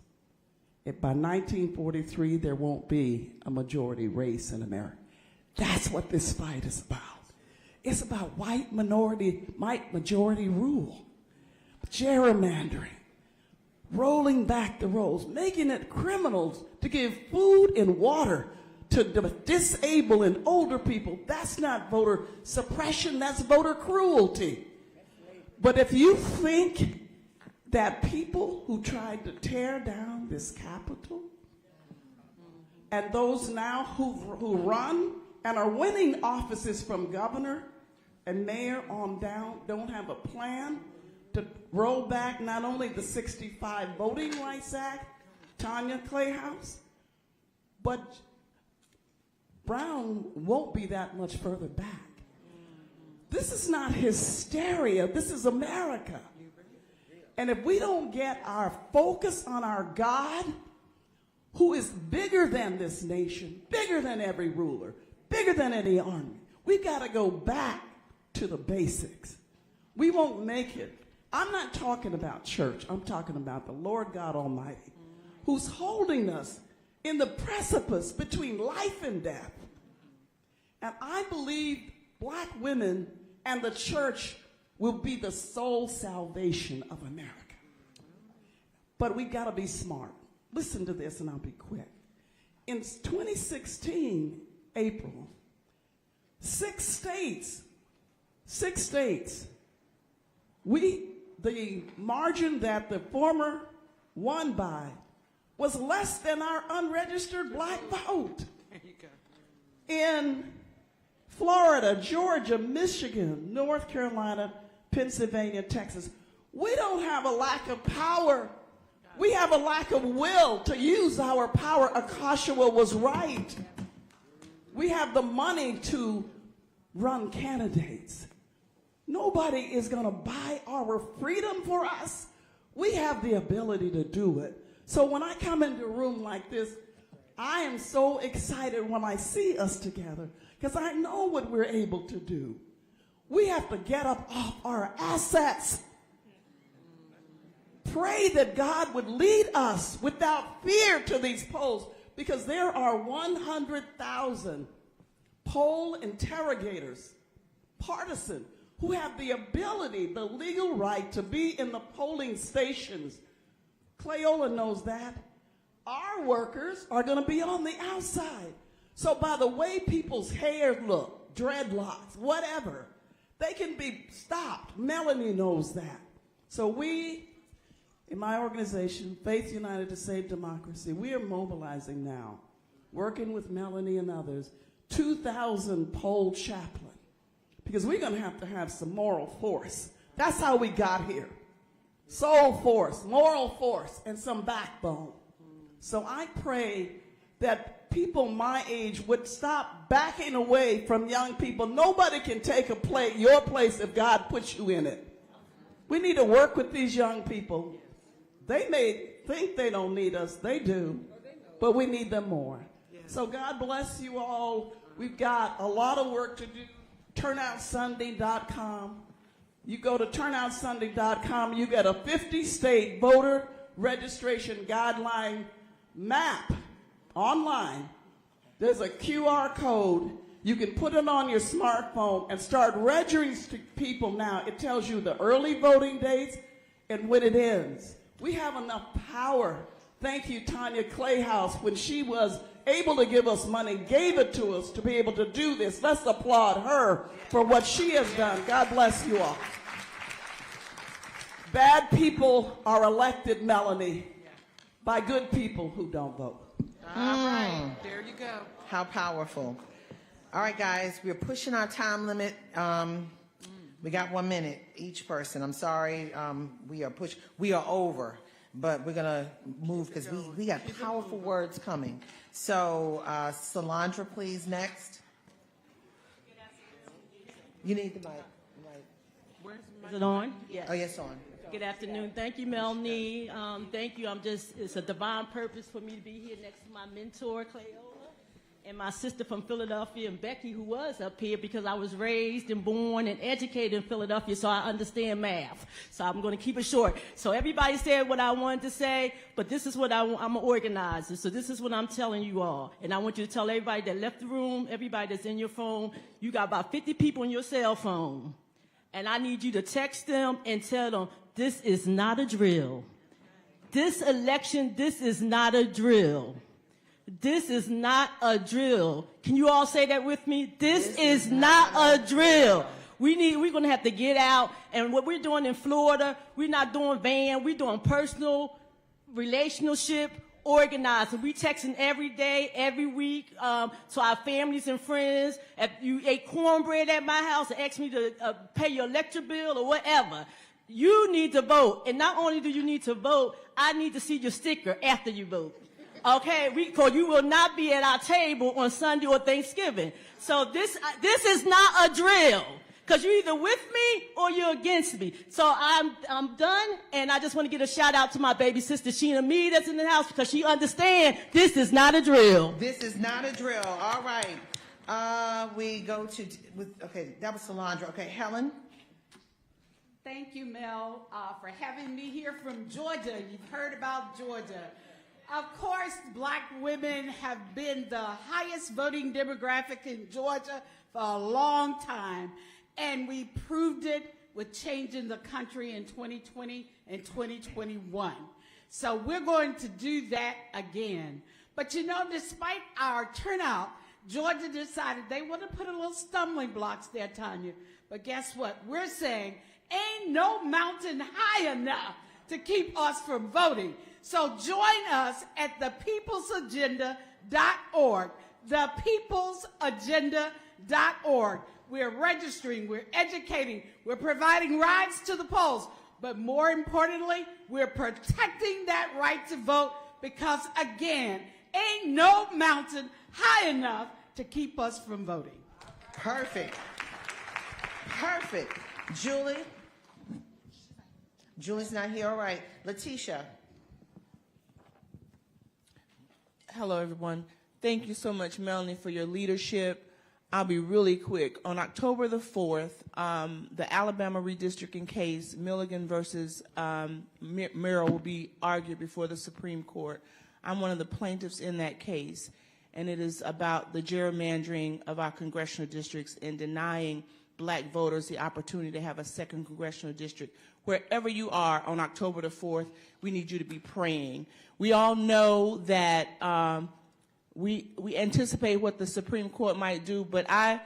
If by 1943 there won't be a majority race in America. That's what this fight is about. It's about white majority rule, gerrymandering, rolling back the rolls, making it criminals to give food and water to disabled and older people. That's not voter suppression, that's voter cruelty. But if you think that people who tried to tear down this Capitol and those now who run and are winning offices from governor and mayor on down don't have a plan to roll back not only the 65 Voting Rights Act, Tanya Clayhouse, but Brown won't be that much further back. This is not hysteria. This is America. And if we don't get our focus on our God, who is bigger than this nation, bigger than every ruler, bigger than any army, we've got to go back to the basics. We won't make it. I'm not talking about church. I'm talking about the Lord God Almighty, who's holding us in the precipice between life and death. And I believe black women and the church will be the sole salvation of America. But we've got to be smart. Listen to this and I'll be quick. In 2016, April, 6 states, the margin that the former won by was less than our unregistered black vote. There you go. In Florida, Georgia, Michigan, North Carolina, Pennsylvania, Texas, we don't have a lack of power. We have a lack of will to use our power. Akashua was right. We have the money to run candidates. Nobody is going to buy our freedom for us. We have the ability to do it. So when I come into a room like this, I am so excited when I see us together because I know what we're able to do. We have to get up off our assets. Pray that God would lead us without fear to these polls because there are 100,000 poll interrogators, partisan, who have the ability, the legal right to be in the polling stations. Cleola knows that. Our workers are going to be on the outside. So by the way people's hair look, dreadlocks, whatever, they can be stopped. Melanie knows that. So we, in my organization, Faith United to Save Democracy, we are mobilizing now, working with Melanie and others, 2,000 poll chaplain, because we're going to have some moral force. That's how we got here. Soul force, moral force, and some backbone. So I pray that people my age would stop backing away from young people. Nobody can take your place if God puts you in it. We need to work with these young people. They may think they don't need us. They do. But we need them more. So God bless you all. We've got a lot of work to do. Turnoutsunday.com. You go to turnoutsunday.com, you get a 50-state voter registration guideline map online. There's a QR code. You can put it on your smartphone and start registering people now. It tells you the early voting dates and when it ends. We have enough power. Thank you, Tanya Clayhouse, when she was able to give us money, gave it to us to be able to do this. Let's applaud her for what she has done. God bless you all. Bad people are elected, Melanie, by good people who don't vote. All right, there you go. How powerful. All right, guys, we're pushing our time limit. We got 1 minute, each person. I'm sorry, we are over, but we're gonna move because we got powerful words coming. So, Solandra, please, next. You need the mic. Is it on? Yes. Oh, yes, on. Good afternoon. Thank you, Melanie. Thank you. It's a divine purpose for me to be here next to my mentor, Cleola, and my sister from Philadelphia, and Becky, who was up here because I was raised and born and educated in Philadelphia, so I understand math. So I'm going to keep it short. So everybody said what I wanted to say, but this is what I'm an organizer. So this is what I'm telling you all. And I want you to tell everybody that left the room, everybody that's in your phone, you got about 50 people on your cell phone. And I need you to text them and tell them, this is not a drill. this election, this is not a drill. This is not a drill. Can you all say that with me? This is not a drill. We're going to have to get out, and what we're doing in Florida, we're not doing van, we're doing personal relationship organizing. We texting every day, every week, to our families and friends. If you ate cornbread at my house and asked me to pay your electric bill or whatever, you need to vote. And not only do you need to vote, I need to see your sticker after you vote. Okay, because you will not be at our table on Sunday or Thanksgiving. So this is not a drill. Because you're either with me or you're against me. So I'm done, and I just want to give a shout out to my baby sister Sheena Mead that's in the house, because she understands this is not a drill. This is not a drill. All right. We go to, okay, that was Solandra. Okay, Helen. Thank you, Mel, for having me here from Georgia. You've heard about Georgia. Of course, black women have been the highest voting demographic in Georgia for a long time. And we proved it with changing the country in 2020 and 2021. So we're going to do that again. But you know, despite our turnout, Georgia decided they want to put a little stumbling blocks there, Tanya. But guess what? We're saying ain't no mountain high enough to keep us from voting. So join us at thepeoplesagenda.org, thepeoplesagenda.org. We're registering, we're educating, we're providing rides to the polls. But more importantly, we're protecting that right to vote because, again, ain't no mountain high enough to keep us from voting. Perfect. Perfect. Julie? Julie's not here. All right. Letitia? Hello, everyone. Thank you so much, Melanie, for your leadership. I'll be really quick. On October the 4th, the Alabama redistricting case, Milligan versus Merrill, will be argued before the Supreme Court. I'm one of the plaintiffs in that case, and it is about the gerrymandering of our congressional districts and denying black voters the opportunity to have a second congressional district. Wherever you are on October the 4th, we need you to be praying. We all know that we anticipate what the Supreme Court might do, but I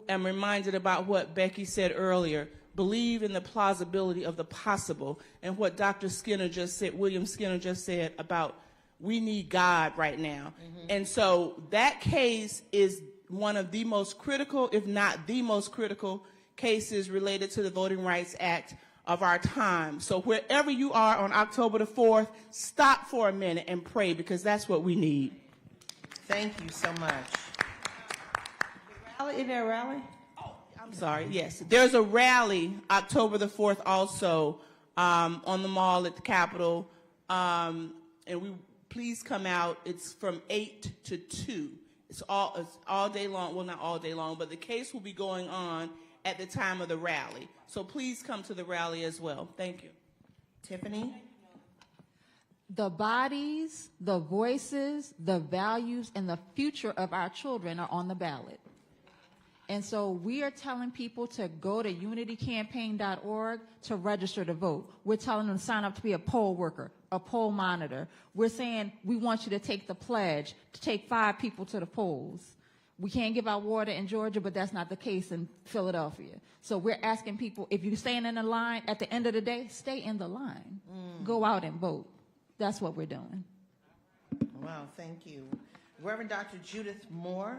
am reminded about what Becky said earlier. Believe in the plausibility of the possible, and what Dr. Skinner just said, William Skinner just said about we need God right now. Mm-hmm. And so that case is one of the most critical, if not the most critical, cases related to the Voting Rights Act of our time. So wherever you are on October the 4th, stop for a minute and pray, because that's what we need. Thank you so much. Is there a rally? Oh, I'm sorry. Yes, there's a rally October the 4th also on the mall at the Capitol, and please come out. It's from 8 to 2. It's all day long. Well, not all day long, but the case will be going on at the time of the rally. So please come to the rally as well. Thank you. Tiffany? The bodies, the voices, the values, and the future of our children are on the ballot. And so we are telling people to go to unitycampaign.org to register to vote. We're telling them to sign up to be a poll worker, a poll monitor. We're saying we want you to take the pledge to take 5 people to the polls. We can't give out water in Georgia, but that's not the case in Philadelphia. So we're asking people, if you're staying in the line, at the end of the day, stay in the line. Go out and vote. That's what we're doing. Wow, thank you. Reverend Dr. Judith Moore.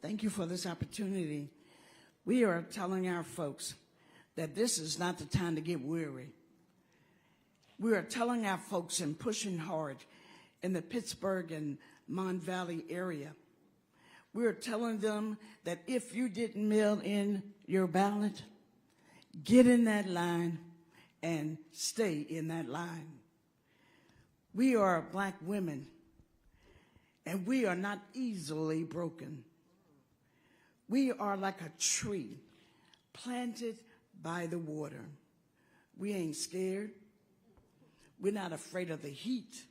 Thank you for this opportunity. We are telling our folks that this is not the time to get weary. We are telling our folks and pushing hard in the Pittsburgh and Mon Valley area. We are telling them that if you didn't mail in your ballot, get in that line and stay in that line. We are black women, and we are not easily broken. We are like a tree planted by the water. We ain't scared. We're not afraid of the heat.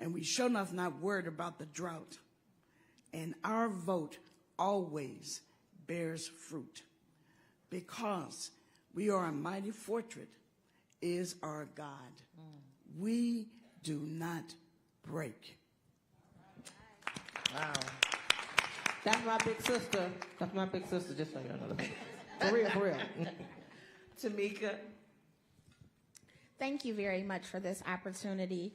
And we sure enough not worried about the drought. And our vote always bears fruit. because we are a mighty fortress is our God. We do not break. Wow. That's my big sister. That's my big sister, just so you know. For real, for real. Tamika. Thank you very much for this opportunity.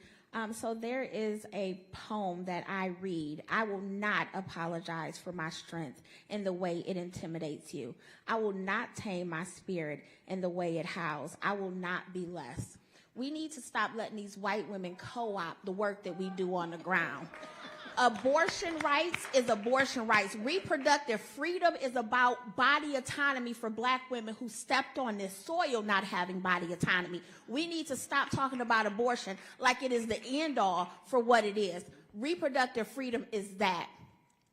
So there is a poem that I read. I will not apologize for my strength in the way it intimidates you. I will not tame my spirit in the way it howls. I will not be less. We need to stop letting these white women co-opt the work that we do on the ground. Abortion rights is abortion rights. Reproductive freedom is about body autonomy for black women who stepped on this soil not having body autonomy. We need to stop talking about abortion like it is the end all for what it is. Reproductive freedom is that.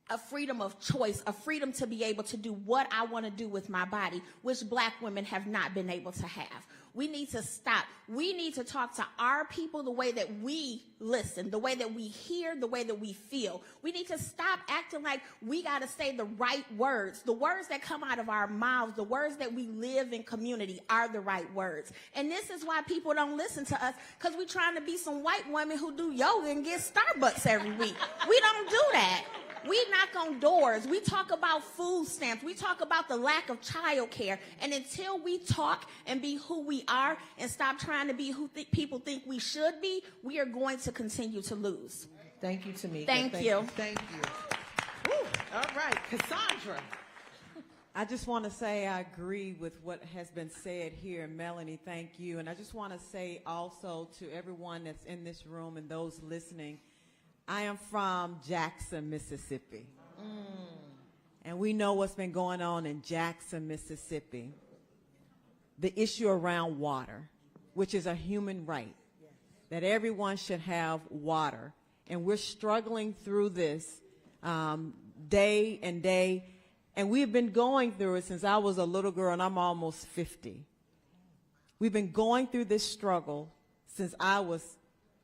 A freedom of choice, a freedom to be able to do what I want to do with my body, which black women have not been able to have. We need to stop. We need to talk to our people the way that we listen, the way that we hear, the way that we feel. We need to stop acting like we got to say the right words. The words that come out of our mouths, the words that we live in community are the right words. And this is why people don't listen to us, because we're trying to be some white women who do yoga and get Starbucks every week. We don't do that. We knock on doors. We talk about food stamps. We talk about the lack of child care. And until we talk and be who we are and stop trying to be who people think we should be, we are going to continue to lose. Thank you, Tamika. Thank you. Thank you. Woo. All right, Cassandra. I just want to say I agree with what has been said here. Melanie, thank you. And I just want to say also to everyone that's in this room and those listening, I am from Jackson, Mississippi. And we know what's been going on in Jackson, Mississippi. The issue around water, which is a human right, that everyone should have water. And we're struggling through this day and day. And we've been going through it since I was a little girl, and I'm almost 50. We've been going through this struggle since I was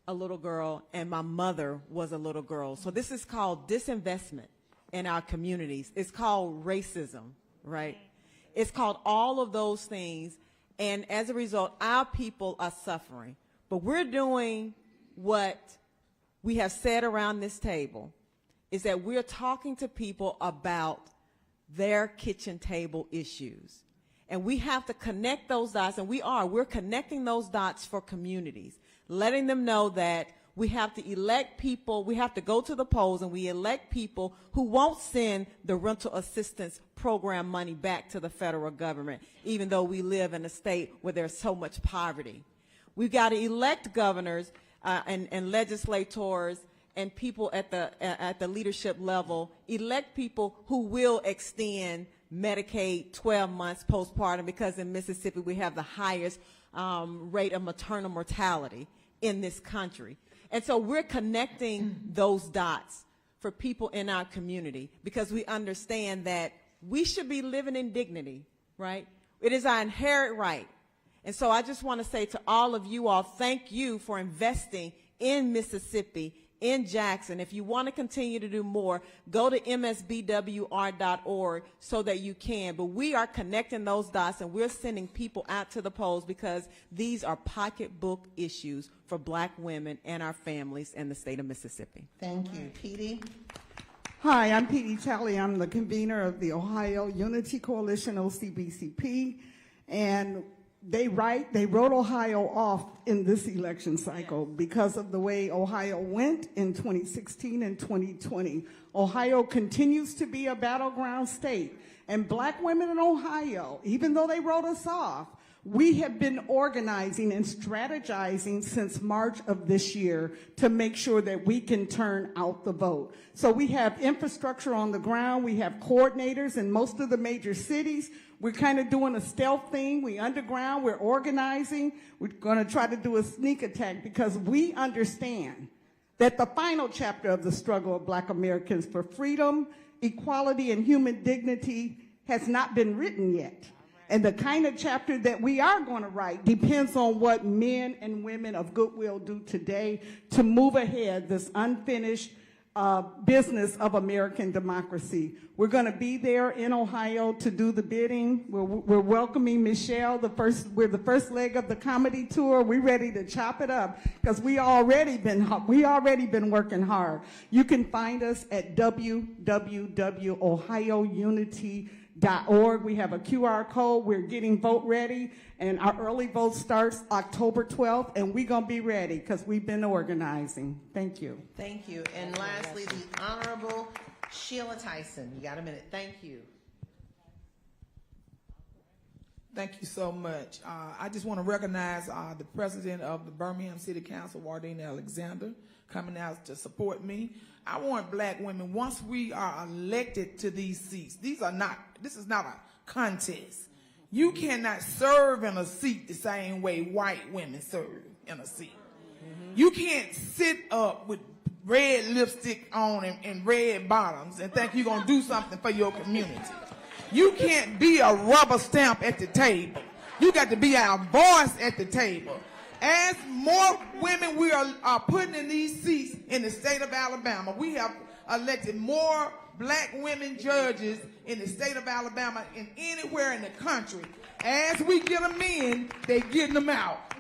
a little girl and my mother was a little girl. So this is called disinvestment in our communities. It's called racism, right? It's called all of those things. And as a result, our people are suffering. But we're doing what we have said around this table, is that we're talking to people about their kitchen table issues. And we have to connect those dots, and we're connecting those dots for communities, letting them know that we have to elect people, we have to go to the polls and we elect people who won't send the rental assistance program money back to the federal government, even though we live in a state where there's so much poverty. We've got to elect governors and legislators and people at the leadership level, elect people who will extend Medicaid 12 months postpartum, because in Mississippi we have the highest rate of maternal mortality in this country. And so we're connecting those dots for people in our community, because we understand that we should be living in dignity, right? It is our inherent right. And so I just want to say to all of you all, thank you for investing in Mississippi, in Jackson. If you want to continue to do more, go to msbwr.org so that you can. But we are connecting those dots, and we're sending people out to the polls, because these are pocketbook issues for black women and our families in the state of Mississippi. Thank you. Petey? Hi, I'm Petey Talley. I'm the convener of the Ohio Unity Coalition, CBCP, and they wrote Ohio off in this election cycle because of the way Ohio went in 2016 and 2020. Ohio continues to be a battleground state, and black women in Ohio, even though they wrote us off, we have been organizing and strategizing since March of this year to make sure that we can turn out the vote. So we have infrastructure on the ground. We have coordinators in most of the major cities. We're kind of doing a stealth thing. We're underground. We're organizing. We're going to try to do a sneak attack, because we understand that the final chapter of the struggle of black Americans for freedom, equality, and human dignity has not been written yet. And the kind of chapter that we are going to write depends on what men and women of goodwill do today to move ahead this unfinished business of American democracy. We're going to be there in Ohio to do the bidding. We're welcoming Michelle. We're the first leg of the comedy tour. We're ready to chop it up because we already been working hard. You can find us at www.ohiounity.org. We have a QR code. We're getting vote ready, and our early vote starts October 12th, and we're going to be ready because we've been organizing. Thank you. Thank you. And lastly, the Honorable Sheila Tyson. You got a minute. Thank you. Thank you so much. I just want to recognize the president of the Birmingham City Council, Wardine Alexander, coming out to support me. I want black women, once we are elected to these seats, this is not a contest. You cannot serve in a seat the same way white women serve in a seat. You can't sit up with red lipstick on and red bottoms and think you're going to do something for your community. You can't be a rubber stamp at the table. You got to be our voice at the table. As more women we are putting in these seats in the state of Alabama, we have elected more black women judges in the state of Alabama and anywhere in the country. As we get them in, they getting them out.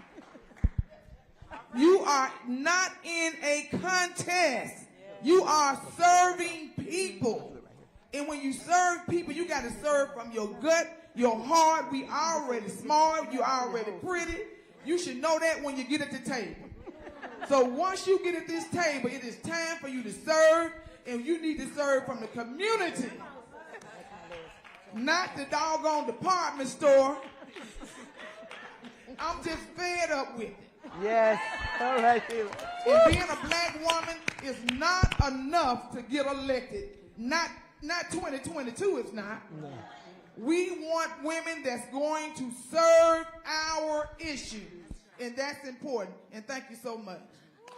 You are not in a contest. You are serving people. And when you serve people, you got to serve from your gut, your heart. We already smart. You already pretty. You should know that when you get at the table. So once you get at this table, it is time for you to serve, and you need to serve from the community, not the doggone department store. I'm just fed up with it. Yes. All right. And being a black woman is not enough to get elected. Not 2022, it's not. No. We want women that's going to serve our issues, and that's important. And thank you so much.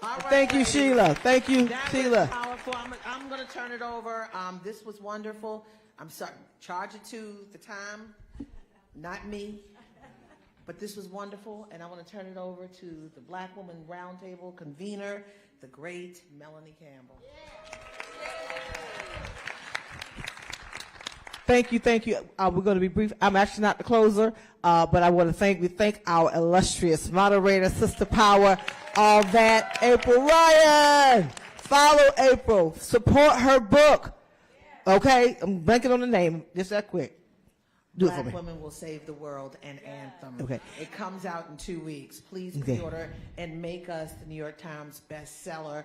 All right, Thank you, Sheila. Thank you, that Sheila. was powerful. I'm going to turn it over. This was wonderful. I'm sorry, charge it to the time, not me. But this was wonderful, and I want to turn it over to the Black Woman Roundtable convener, the great Melanie Campbell. Thank you. We're going to be brief. I'm actually not the closer, but I want to thank our illustrious moderator, Sister Power, all that, April Ryan. Follow April. Support her book. Okay? I'm blanking on the name. Just that quick. Do it for me. Black Women Will Save the World, an anthem. Okay. It comes out in 2 weeks. Please Okay. pre-order and make us the New York Times bestseller.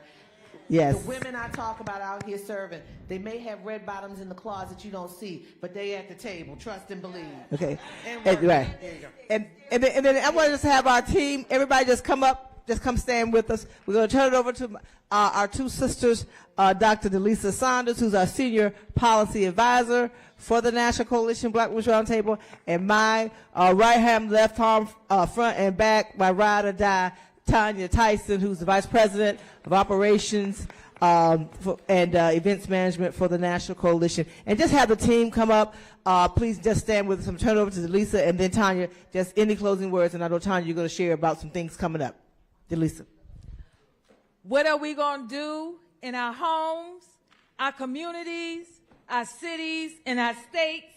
Yes. The women I talk about out here serving, they may have red bottoms in the closet you don't see, but they at the table. Trust and believe. Okay. And Right. there you go. And then I want to just have our team, everybody just come up, just come stand with us. We're going to turn it over to our two sisters, Dr. Delisa Saunders, who's our senior policy advisor for the National Coalition Black Women's Roundtable, and my right hand, left arm, front and back, my ride or die, Tanya Tyson, who's the Vice President of Operations and Events Management for the National Coalition. And just have the team come up. Please just stand with us. I'm turning over to Delisa, and then Tanya, just any closing words, and I know, Tanya, you're going to share about some things coming up. Delisa. What are we going to do in our homes, our communities, our cities, and our states,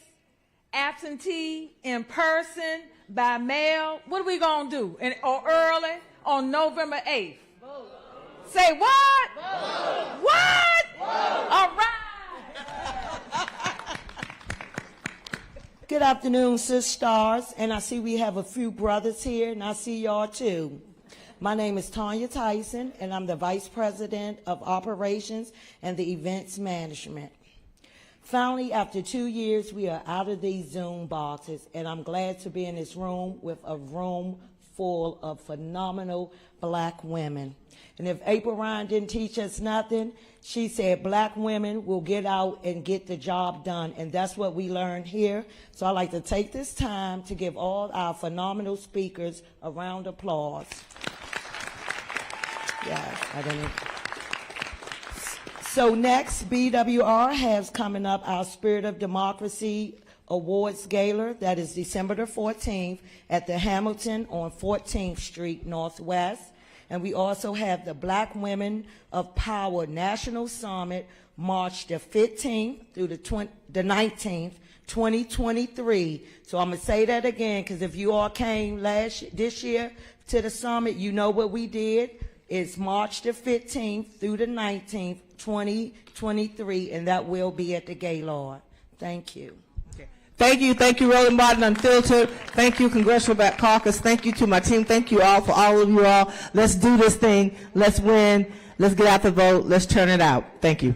absentee, in person, by mail? What are we going to do? Or early on November 8th? Vote. Say what? Vote. What? Vote. All right. Good afternoon, sisters. And I see we have a few brothers here, and I see y'all too. My name is Tanya Tyson, and I'm the Vice President of Operations and the Events Management. Finally, after 2 years, we are out of these Zoom boxes, and I'm glad to be in this room with a room full of phenomenal black women. And if April Ryan didn't teach us nothing, she said black women will get out and get the job done, and that's what we learned here. So I'd like to take this time to give all our phenomenal speakers a round of applause. Yes, I don't know. So next, BWR has coming up our Spirit of Democracy Awards Gala. That is December the 14th at the Hamilton on 14th Street Northwest. And we also have the Black Women of Power National Summit, March the 15th through the 19th, 2023. So I'm going to say that again, because if you all came this year to the summit, you know what we did. It's March the 15th through the 19th, 2023, and that will be at the Gaylord. Thank you. Thank you, Roland Martin Unfiltered. Thank you, Congressional Black Caucus. Thank you to my team. Thank you all for all of you all. Let's do this thing. Let's win. Let's get out the vote. Let's turn it out. Thank you.